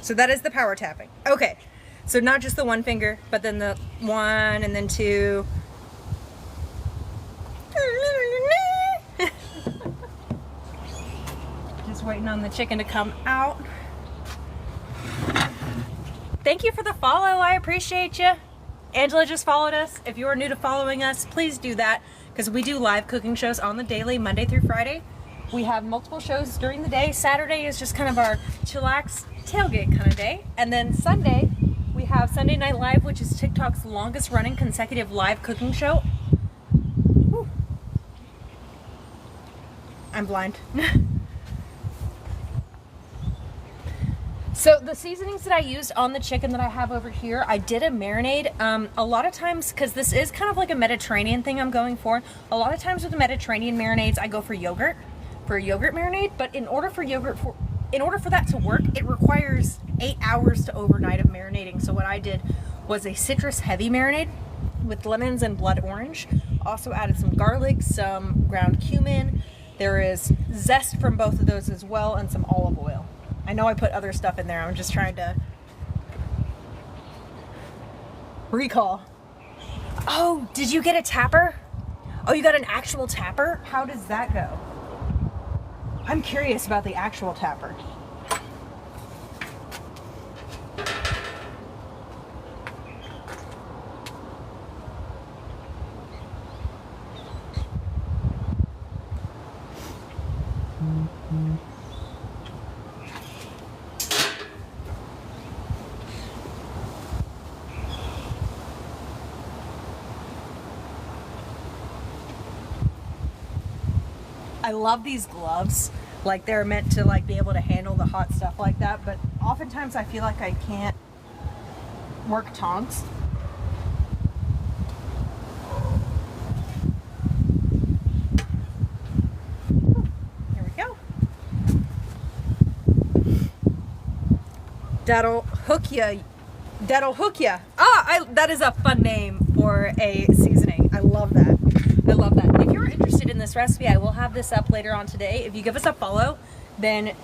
So that is the power tapping. Okay, so not just the one finger, but then the one and then two. Just waiting on the chicken to come out. Thank you for the follow, I appreciate you. Angela just followed us. If you are new to following us, please do that, because we do live cooking shows on the daily, Monday through Friday. We have multiple shows during the day. Saturday is just kind of our chillax tailgate kind of day. And then Sunday, we have Sunday Night Live, which is TikTok's longest running consecutive live cooking show. Whew. I'm blind. So the seasonings that I used on the chicken that I have over here, I did a marinade. A lot of times, because this is kind of like a Mediterranean thing I'm going for, a lot of times with the Mediterranean marinades, I go for yogurt, for a yogurt marinade. But in order for that to work, it requires 8 hours to overnight of marinating. So what I did was a citrus heavy marinade with lemons and blood orange. Also added some garlic, some ground cumin. There is zest from both of those as well, and some olive oil. I know I put other stuff in there. I'm just trying to recall. Oh, did you get a tapper? Oh, you got an actual tapper? How does that go? I'm curious about the actual tapper. I love these gloves. Like, they're meant to like be able to handle the hot stuff like that, but oftentimes I feel like I can't work tongs. Here we go. That'll hook ya. That'll hook ya. That is a fun name for a seasoning. I love that. I love that. If you're interested in this recipe, I will have this up later on today. If you give us a follow, then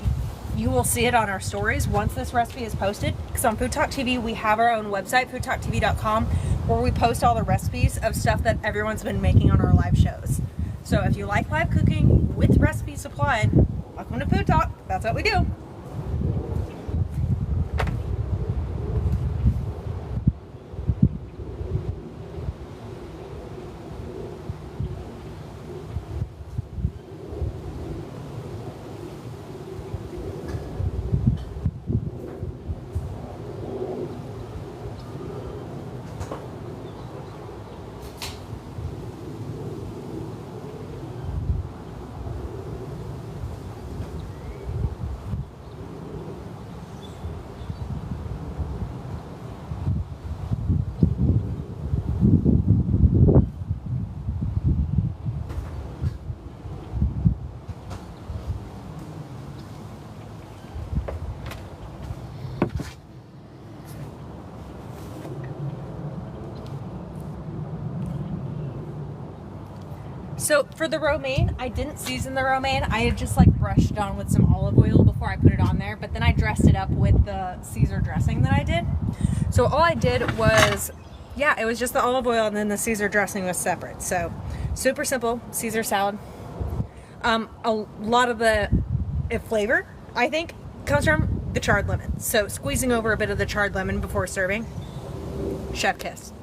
you will see it on our stories once this recipe is posted. Because on FoodTokTV, we have our own website, FoodTokTV.com, where we post all the recipes of stuff that everyone's been making on our live shows. So if you like live cooking with recipes supplied, welcome to FoodTok. That's what we do. So for the romaine, I didn't season the romaine. I had just like brushed it on with some olive oil before I put it on there, but then I dressed it up with the Caesar dressing that I did. So all I did was, yeah, it was just the olive oil and then the Caesar dressing was separate. So super simple Caesar salad. A lot of the flavor, I think, comes from the charred lemon. So squeezing over a bit of the charred lemon before serving, chef kiss.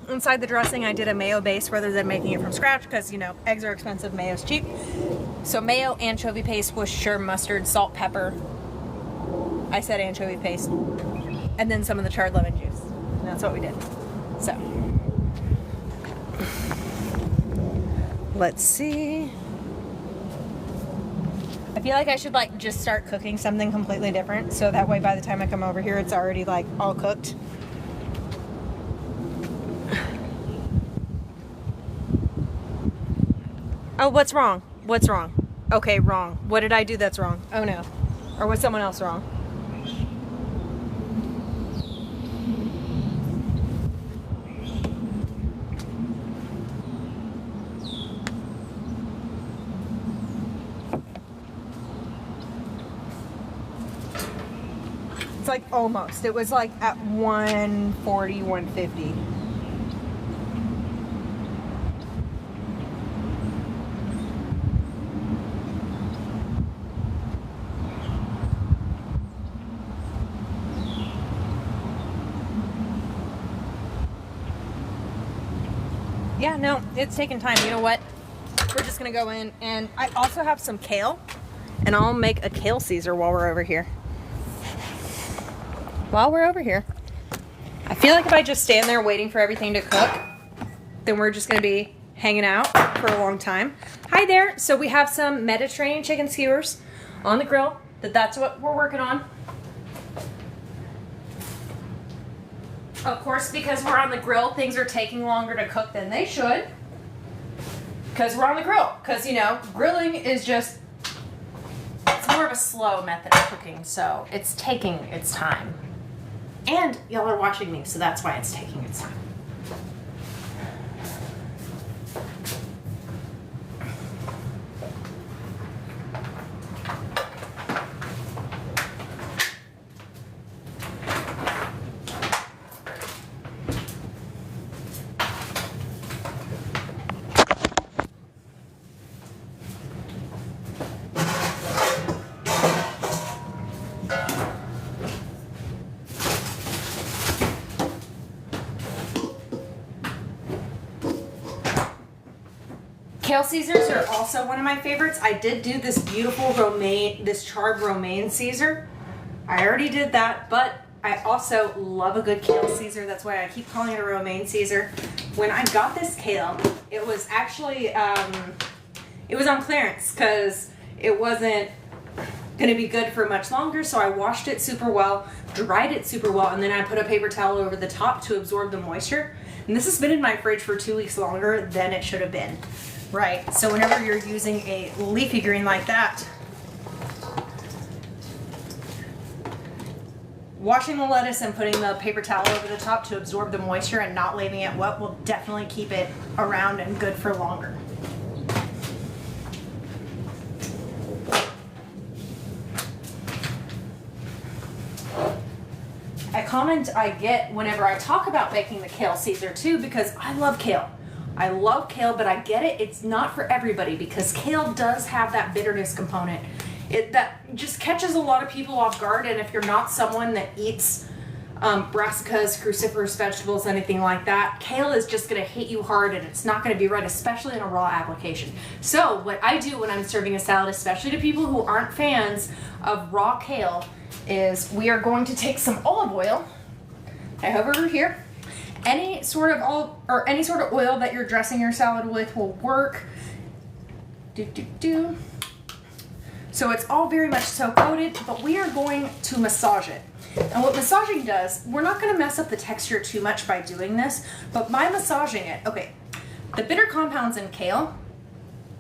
Inside the dressing, I did a mayo base rather than making it from scratch because, you know, eggs are expensive, mayo's cheap. So mayo, anchovy paste, Worcestershire mustard, salt, pepper. I said anchovy paste. And then some of the charred lemon juice. And that's what we did. So, let's see. I feel like I should like just start cooking something completely different. So that way by the time I come over here, it's already like all cooked. Oh, what's wrong? What's wrong? Okay, wrong. What did I do that's wrong? Oh no. Or was someone else wrong? It's like almost. It was like at 140, 150. Yeah, no, it's taking time. You know what? We're just gonna go in, and I also have some kale, and I'll make a kale Caesar while we're over here. I feel like if I just stand there waiting for everything to cook, then we're just gonna be hanging out for a long time. Hi there. So we have some Mediterranean chicken skewers on the grill. That's what we're working on. Of course, because we're on the grill, things are taking longer to cook than they should. Because we're on the grill. Because, you know, grilling is just, it's more of a slow method of cooking, so it's taking its time. And y'all are watching me, so that's why it's taking its time. Kale Caesars are also one of my favorites. I did do this beautiful romaine, this charred romaine Caesar. I already did that, but I also love a good kale Caesar. That's why I keep calling it a romaine Caesar. When I got this kale, it was actually, it was on clearance because it wasn't gonna be good for much longer. So I washed it super well, dried it super well, and then I put a paper towel over the top to absorb the moisture. And this has been in my fridge for 2 weeks longer than it should have been. Right, so whenever you're using a leafy green like that, Washing the lettuce and putting the paper towel over the top to absorb the moisture and not leaving it wet will definitely keep it around and good for longer. A comment I get whenever I talk about making the kale Caesar too, because I love kale. I love kale, but I get it. It's not for everybody because kale does have that bitterness component. That just catches a lot of people off guard, and if you're not someone that eats brassicas, cruciferous vegetables, anything like that, kale is just going to hit you hard and it's not going to be right, especially in a raw application. So what I do when I'm serving a salad, especially to people who aren't fans of raw kale, is we are going to take some olive oil. I have over here. Any sort of oil that you're dressing your salad with will work. So it's all very much so coated, but we are going to massage it. And what massaging does, we're not going to mess up the texture too much by doing this, but by massaging it, okay, the bitter compounds in kale,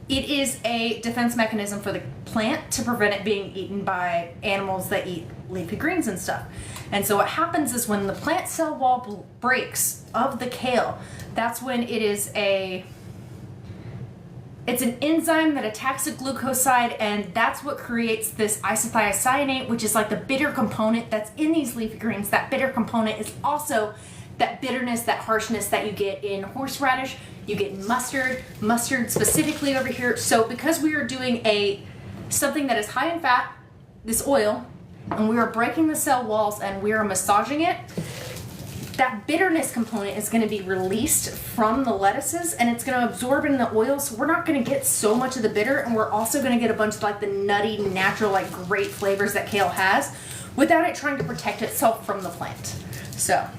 it is a defense mechanism for the plant to prevent it being eaten by animals that eat leafy greens and stuff. And so what happens is when the plant cell wall breaks of the kale, that's when it's an enzyme that attacks a glucoside, and that's what creates this isothiocyanate, which is like the bitter component that's in these leafy greens. That bitter component is also that bitterness, that harshness that you get in horseradish, you get in mustard specifically over here. So because we are doing something that is high in fat, this oil, and we are breaking the cell walls and we are massaging it, that bitterness component is going to be released from the lettuces and it's going to absorb in the oil, so we're not going to get so much of the bitter, and we're also going to get a bunch of like the nutty, natural, like great flavors that kale has without it trying to protect itself from the plant. So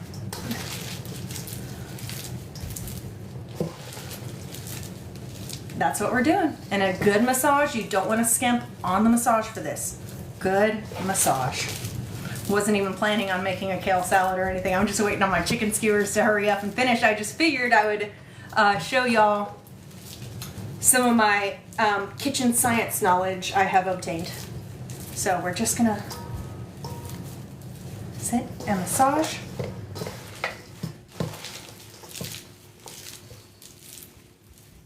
that's what we're doing. And a good massage, you don't want to skimp on the massage for this. Good massage. Wasn't even planning on making a kale salad or anything. I'm just waiting on my chicken skewers to hurry up and finish. I just figured I would show y'all some of my kitchen science knowledge I have obtained. So we're just gonna sit and massage.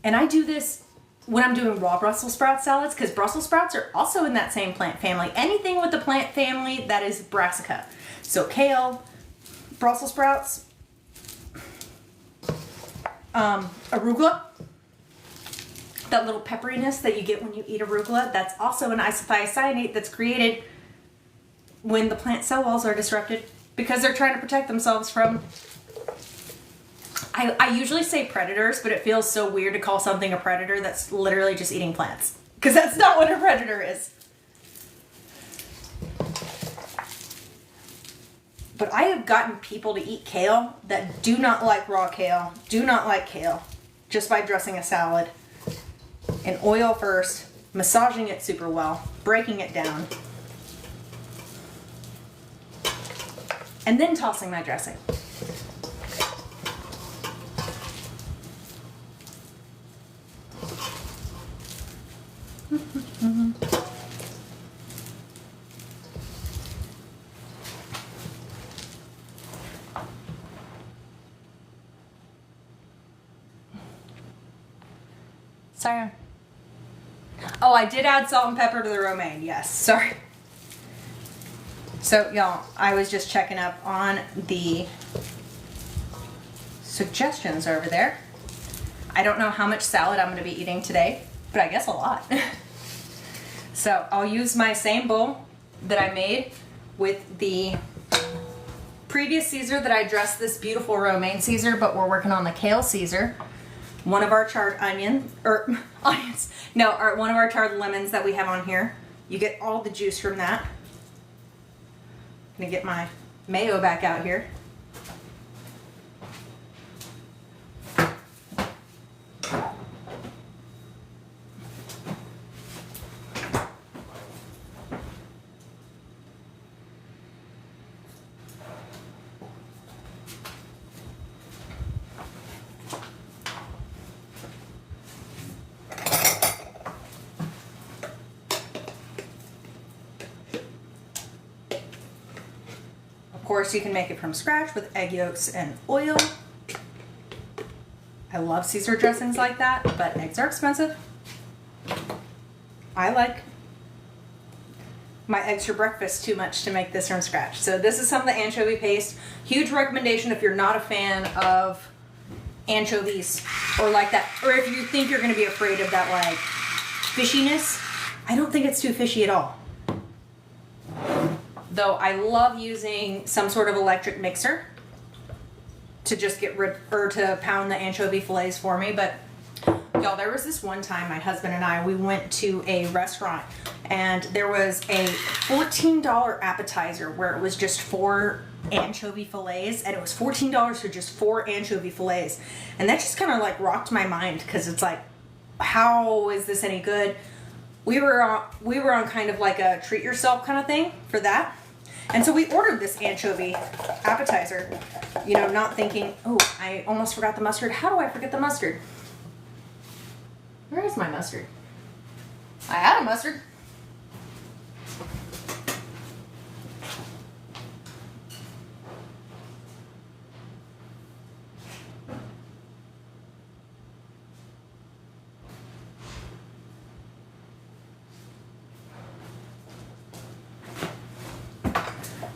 And I do this when I'm doing raw Brussels sprout salads, because Brussels sprouts are also in that same plant family. Anything with the plant family that is brassica. So kale, Brussels sprouts, arugula, that little pepperiness that you get when you eat arugula, that's also an isothiocyanate that's created when the plant cell walls are disrupted because they're trying to protect themselves from, I usually say predators, but it feels so weird to call something a predator that's literally just eating plants, because that's not what a predator is. But I have gotten people to eat kale that do not like raw kale, do not like kale, just by dressing a salad in oil first, massaging it super well, breaking it down, and then tossing my dressing. Sorry. Oh, I did add salt and pepper to the romaine. Yes, sorry. So, y'all, I was just checking up on the suggestions over there. I don't know how much salad I'm going to be eating today, but I guess a lot. So I'll use my same bowl that I made with the previous Caesar that I dressed this beautiful romaine Caesar, but we're working on the kale Caesar. One of our charred one of our charred lemons that we have on here. You get all the juice from that. I'm gonna get my mayo back out here. course, you can make it from scratch with egg yolks and oil. I love Caesar dressings like that, but eggs are expensive. I like my eggs for breakfast too much to make this from scratch. So this is some of the anchovy paste. Huge recommendation if you're not a fan of anchovies or like that, or if you think you're going to be afraid of that like fishiness. I don't think it's too fishy at all. Though I love using some sort of electric mixer to just get rid, or to pound the anchovy fillets for me. But y'all, there was this one time my husband and I, we went to a restaurant and there was a $14 appetizer where it was just 4 anchovy fillets, and it was $14 for just 4 anchovy fillets. And that just kind of like rocked my mind, because it's like, how is this any good? We were on kind of like a treat yourself kind of thing for that. And so we ordered this anchovy appetizer, you know, not thinking, oh, I almost forgot the mustard. How do I forget the mustard? Where is my mustard? I had a mustard.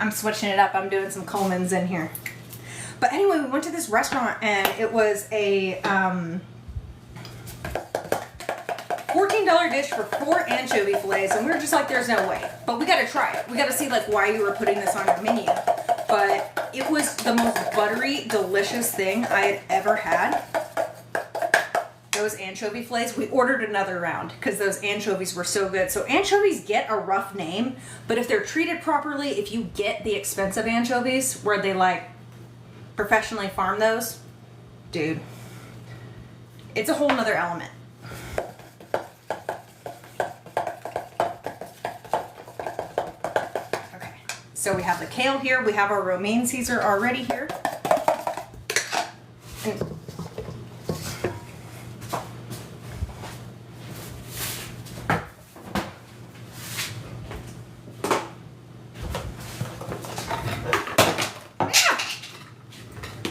I'm switching it up. I'm doing some Coleman's in here. But anyway, we went to this restaurant and it was a $14 dish for 4 anchovy fillets, and we were just like, there's no way. But we got to try it. We got to see like why you were putting this on your menu. But it was the most buttery, delicious thing I had ever had. Those anchovy fillets, we ordered another round because those anchovies were so good. So anchovies get a rough name, but if they're treated properly, if you get the expensive anchovies where they like professionally farm those, dude, it's a whole nother element. Okay, so we have the kale here. We have our romaine Caesar already here. And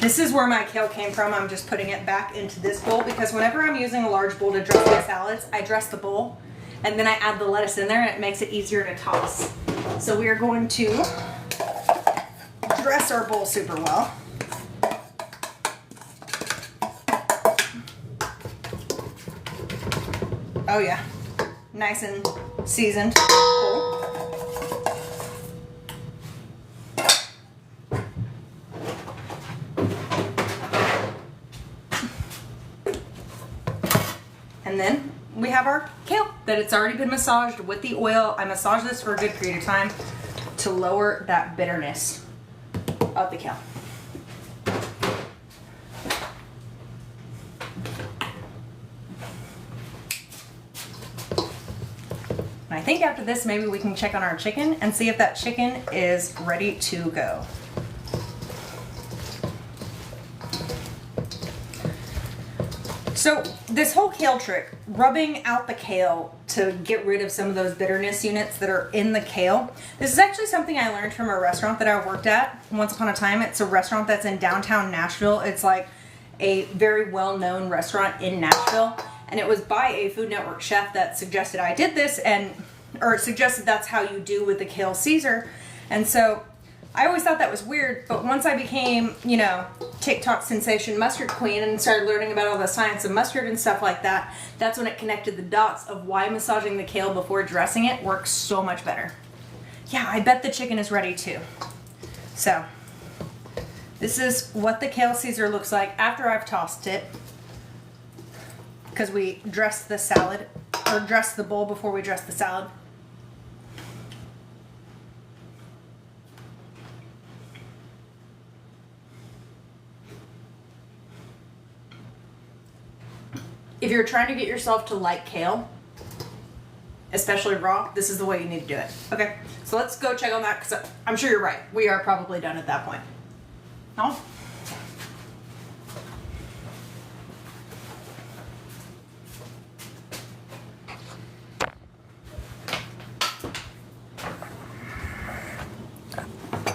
this is where my kale came from. I'm just putting it back into this bowl because whenever I'm using a large bowl to dress my salads, I dress the bowl and then I add the lettuce in there and it makes it easier to toss. So we are going to dress our bowl super well. Oh yeah, nice and seasoned bowl. And then we have our kale that it's already been massaged with the oil. I massaged this for a good period of time to lower that bitterness of the kale. And I think after this, maybe we can check on our chicken and see if that chicken is ready to go. So this whole kale trick, rubbing out the kale to get rid of some of those bitterness units that are in the kale, this is actually something I learned from a restaurant that I worked at once upon a time. It's a restaurant that's in downtown Nashville. It's like a very well-known restaurant in Nashville, and it was by a Food Network chef that suggested I did this, or suggested that's how you do with the kale Caesar. And so I always thought that was weird, but once I became, you know, TikTok sensation mustard queen and started learning about all the science of mustard and stuff like that, that's when it connected the dots of why massaging the kale before dressing it works so much better. Yeah, I bet the chicken is ready too. So this is what the kale Caesar looks like after I've tossed it, because we dress the salad, or dress the bowl before we dress the salad. If you're trying to get yourself to like kale, especially raw, this is the way you need to do it. Okay, so let's go check on that, because I'm sure you're right. We are probably done at that point. No?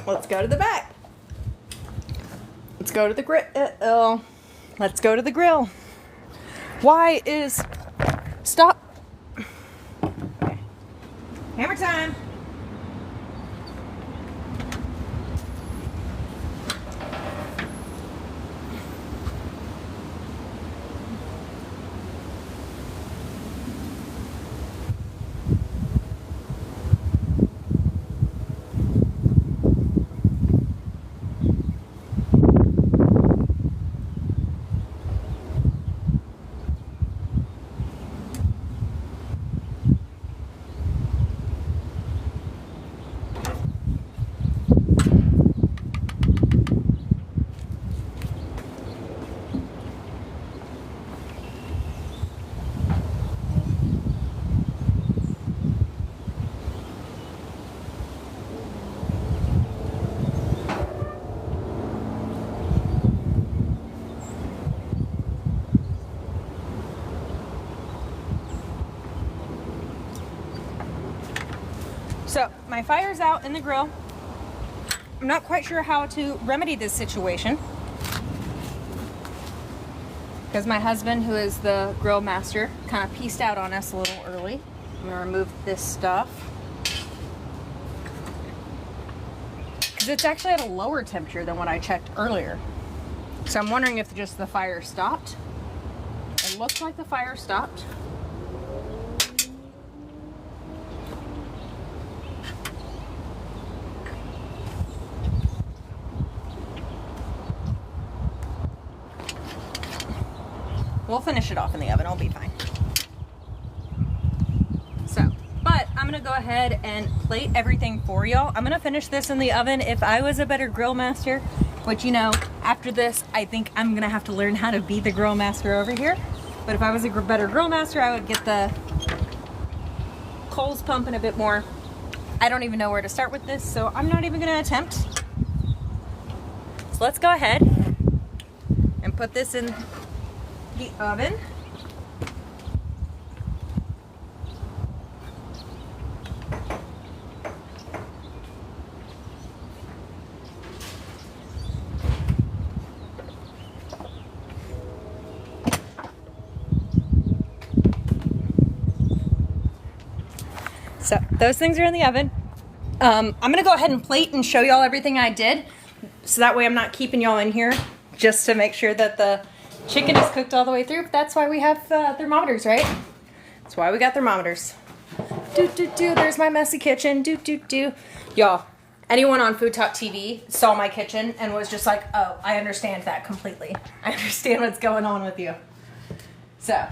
Let's go to the back. go to the grill. Let's go to the grill. Why is... Stop. Okay. Hammer time. So my fire's out in the grill. I'm not quite sure how to remedy this situation because my husband, who is the grill master, kind of pieced out on us a little early. I'm gonna remove this stuff because it's actually at a lower temperature than what I checked earlier. So I'm wondering if just the fire stopped. It looks like the fire stopped. We'll finish it off in the oven, it'll be fine. So, but I'm gonna go ahead and plate everything for y'all. I'm gonna finish this in the oven. If I was a better grill master, which, you know, after this, I think I'm gonna have to learn how to be the grill master over here. But if I was a better grill master, I would get the coals pumping a bit more. I don't even know where to start with this, so I'm not even gonna attempt. So let's go ahead and put this in the oven. So those things are in the oven. I'm gonna go ahead and plate and show y'all everything I did, so that way I'm not keeping y'all in here, just to make sure that the chicken is cooked all the way through. That's why we have thermometers, right? That's why we got thermometers. There's my messy kitchen. Y'all, anyone on FoodTokTV saw my kitchen and was just like, oh, I understand that completely. I understand what's going on with you. So.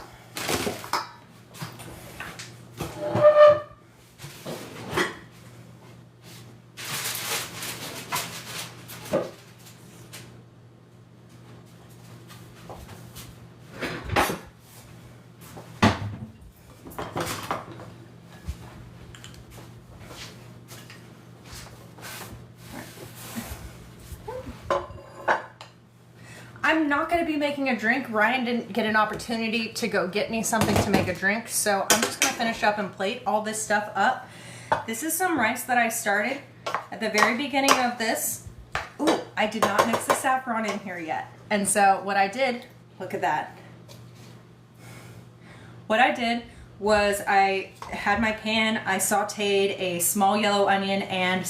I'm not going to be making a drink. Ryan didn't get an opportunity to go get me something to make a drink, so I'm just going to finish up and plate all this stuff up. This is some rice that I started at the very beginning of this. Ooh, I did not mix the saffron in here yet. And so what I did, look at that. What I did was I had my pan, I sauteed a small yellow onion and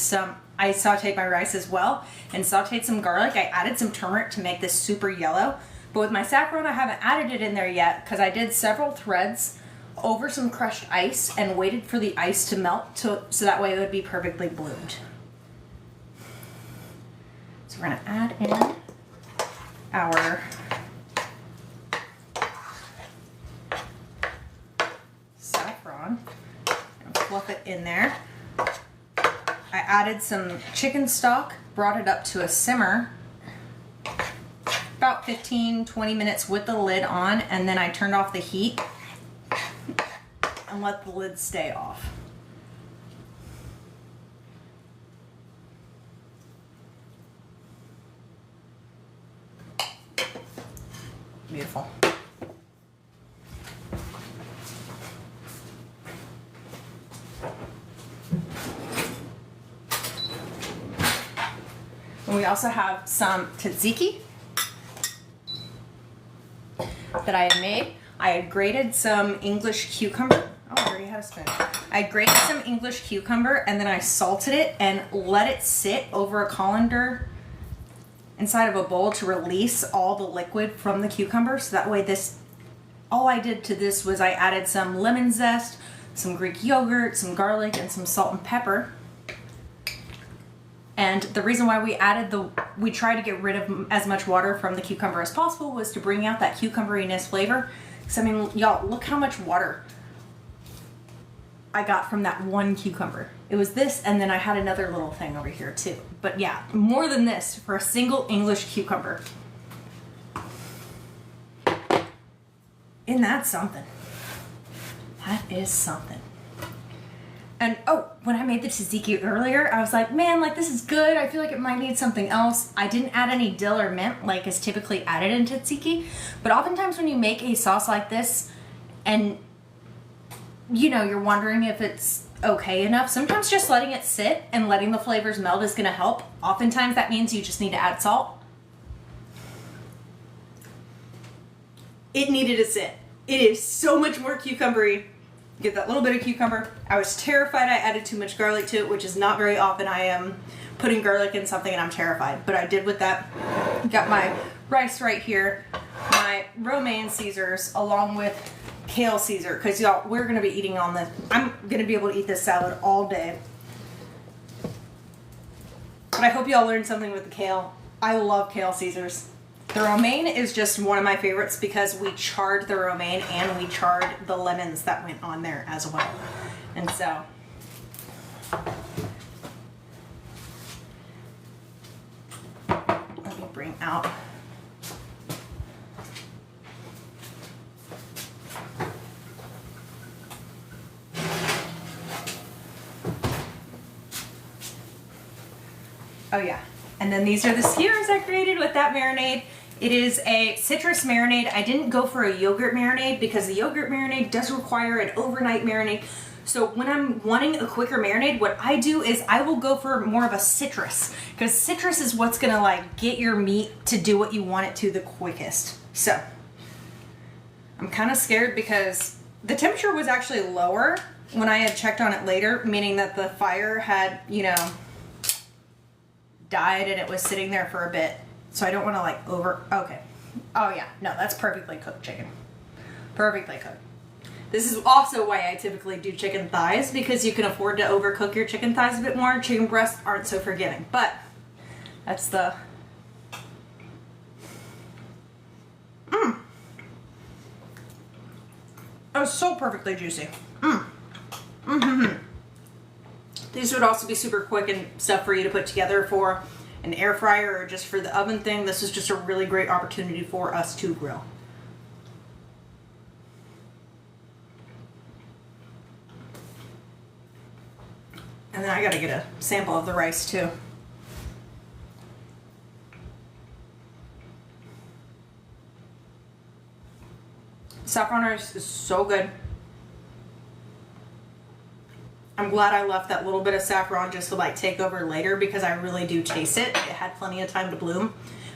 I sauteed my rice as well and sauteed some garlic. I added some turmeric to make this super yellow. But with my saffron, I haven't added it in there yet because I did several threads over some crushed ice and waited for the ice to melt so that way it would be perfectly bloomed. So we're gonna add in our saffron and fluff it in there. I added some chicken stock, brought it up to a simmer, about 15-20 minutes with the lid on, and then I turned off the heat and let the lid stay off. Beautiful. And we also have some tzatziki that I had made. I had grated some English cucumber. Oh, I already had a spoon. I grated some English cucumber and then I salted it and let it sit over a colander inside of a bowl to release all the liquid from the cucumber. So that way all I did to this was I added some lemon zest, some Greek yogurt, some garlic, and some salt and pepper. And the reason why we tried to get rid of as much water from the cucumber as possible was to bring out that cucumberiness flavor. Because I mean, y'all, look how much water I got from that one cucumber. It was this, and then I had another little thing over here too. But yeah, more than this for a single English cucumber. Isn't that something? That is something. And oh, when I made the tzatziki earlier, I was like, man, like this is good. I feel like it might need something else. I didn't add any dill or mint like is typically added in tzatziki. But oftentimes when you make a sauce like this and you know, you're wondering if it's okay enough, sometimes just letting it sit and letting the flavors meld is gonna help. Oftentimes that means you just need to add salt. It needed to sit. It is so much more cucumbery. Get that little bit of cucumber. I was terrified I added too much garlic to it, which is not very often I am putting garlic in something and I'm terrified, but I did with that. Got my rice right here, my romaine Caesars along with kale Caesar, because y'all, we're gonna be eating on this. I'm gonna be able to eat this salad all day. But I hope y'all learned something with the kale. I love kale Caesars. The romaine is just one of my favorites because we charred the romaine and we charred the lemons that went on there as well. And so, let me bring out oh yeah. And then these are the skewers I created with that marinade. It is a citrus marinade. I didn't go for a yogurt marinade because the yogurt marinade does require an overnight marinade. So when I'm wanting a quicker marinade, what I do is I will go for more of a citrus, because citrus is what's gonna like get your meat to do what you want it to the quickest. So I'm kind of scared because the temperature was actually lower when I had checked on it later, meaning that the fire had, you know, died and it was sitting there for a bit. So I don't want to like okay. Oh yeah, no, that's perfectly cooked chicken. Perfectly cooked. This is also why I typically do chicken thighs, because you can afford to overcook your chicken thighs a bit more. Chicken breasts aren't so forgiving, but that's the... Oh, so perfectly juicy. These would also be super quick and stuff for you to put together for an air fryer or just for the oven thing. This is just a really great opportunity for us to grill. And then I gotta get a sample of the rice too. Saffron rice is so good. I'm glad I left that little bit of saffron just to like take over later, because I really do taste it. It had plenty of time to bloom.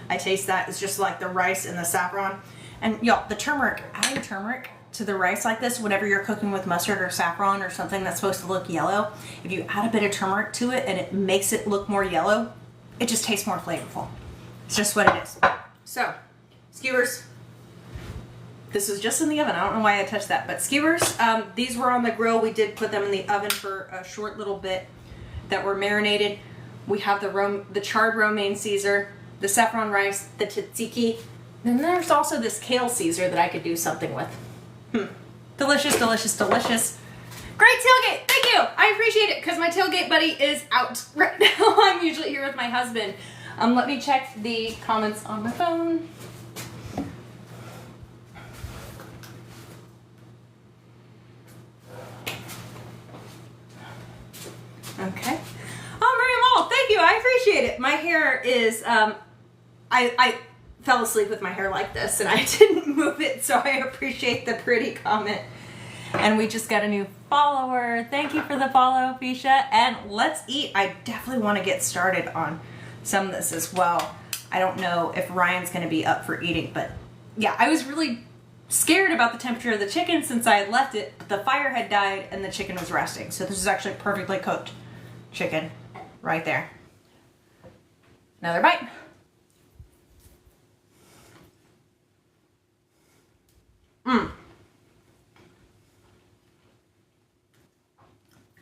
I taste that. It's just like the rice and the saffron. And y'all, the turmeric, adding turmeric to the rice like this, whenever you're cooking with mustard or saffron or something that's supposed to look yellow, if you add a bit of turmeric to it and it makes it look more yellow, it just tastes more flavorful. It's just what it is. So, skewers. This was just in the oven. I don't know why I touched that, but skewers, these were on the grill. We did put them in the oven for a short little bit that were marinated. We have the charred romaine Caesar, the saffron rice, the tzatziki. Then there's also this kale Caesar that I could do something with. Delicious, delicious, delicious. Great tailgate. Thank you. I appreciate it, because my tailgate buddy is out right now. I'm usually here with my husband. Let me check the comments on my phone. Okay. Oh, Miriam, thank you. I appreciate it. My hair is, I fell asleep with my hair like this and I didn't move it, so I appreciate the pretty comment. And we just got a new follower. Thank you for the follow, Fisha. And let's eat. I definitely want to get started on some of this as well. I don't know if Ryan's going to be up for eating, but yeah, I was really scared about the temperature of the chicken since I had left it, but the fire had died and the chicken was resting. So this is actually perfectly cooked chicken right there. Another bite.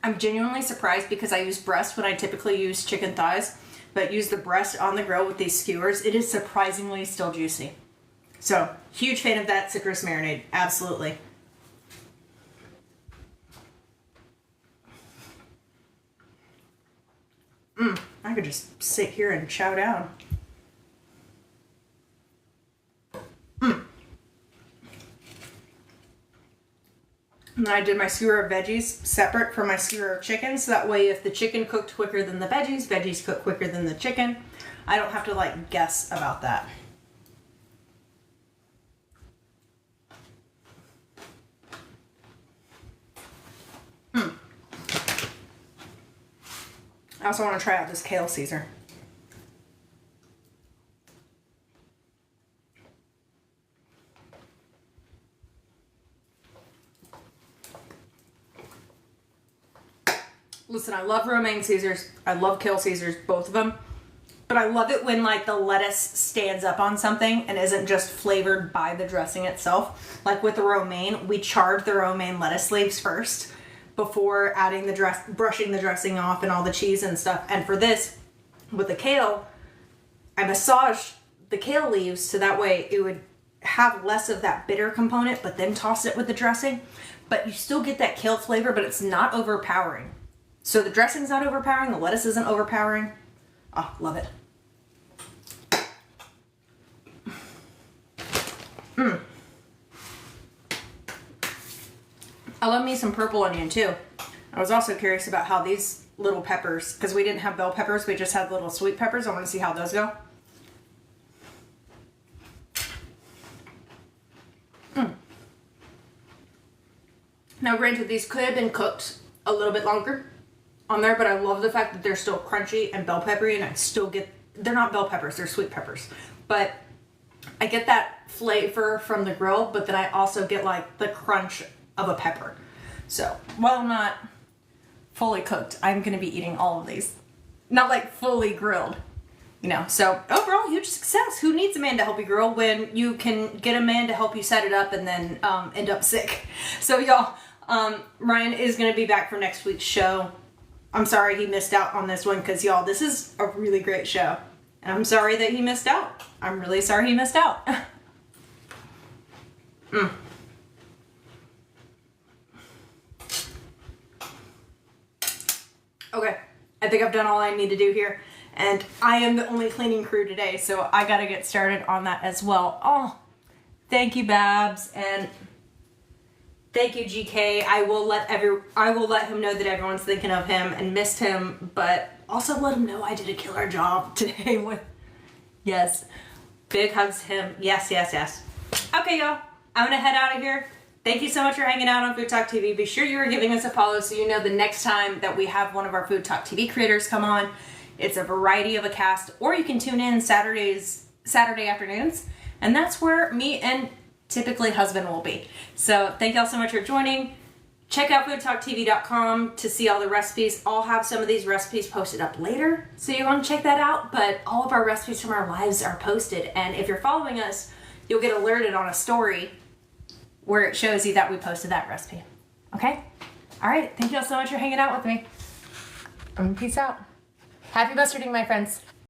I'm genuinely surprised because I use breast when I typically use chicken thighs, but use the breast on the grill with these skewers. It is surprisingly still juicy. So, huge fan of that citrus marinade. Absolutely. I could just sit here and chow down. And then I did my skewer of veggies separate from my skewer of chicken, so that way if the chicken cooked quicker than the veggies, veggies cook quicker than the chicken. I don't have to like guess about that. I also want to try out this kale Caesar. Listen, I love romaine Caesars. I love kale Caesars, both of them. But I love it when like the lettuce stands up on something and isn't just flavored by the dressing itself. Like with the romaine, we charred the romaine lettuce leaves first before adding the brushing the dressing off and all the cheese and stuff. And for this, with the kale, I massaged the kale leaves so that way it would have less of that bitter component, but then toss it with the dressing. But you still get that kale flavor, but it's not overpowering. So the dressing's not overpowering, the lettuce isn't overpowering. Oh, love it. I love me some purple onion too. I was also curious about how these little peppers, because we didn't have bell peppers, we just had little sweet peppers. I want to see how those go. Now granted, these could have been cooked a little bit longer on there, but I love the fact that they're still crunchy and bell peppery, and I still get, they're not bell peppers, they're sweet peppers, but I get that flavor from the grill, but then I also get like the crunch of a pepper. So while I'm not fully cooked, I'm gonna be eating all of these, not like fully grilled, you know. So overall, huge success. Who needs a man to help you grill when you can get a man to help you set it up and then end up sick? So y'all, Ryan is gonna be back for next week's show. I'm sorry he missed out on this one because y'all, this is a really great show. And I'm sorry that he missed out. I'm really sorry he missed out. Okay, I think I've done all I need to do here. And I am the only cleaning crew today, so I gotta get started on that as well. Oh, thank you, Babs, and thank you, GK. I will let him know that everyone's thinking of him and missed him, but also let him know I did a killer job today with, yes, big hugs to him. Yes, yes, yes. Okay, y'all, I'm gonna head out of here. Thank you so much for hanging out on FoodTok TV. Be sure you are giving us a follow so you know the next time that we have one of our FoodTok TV creators come on. It's a variety of a cast, or you can tune in Saturday afternoons, and that's where me and typically husband will be. So thank y'all so much for joining. Check out FoodTokTV.com to see all the recipes. I'll have some of these recipes posted up later, so you want to check that out, but all of our recipes from our lives are posted, and if you're following us, you'll get alerted on a story where it shows you that we posted that recipe. Okay? All right, thank y'all so much for hanging out with me. Peace out. Happy mustarding, my friends.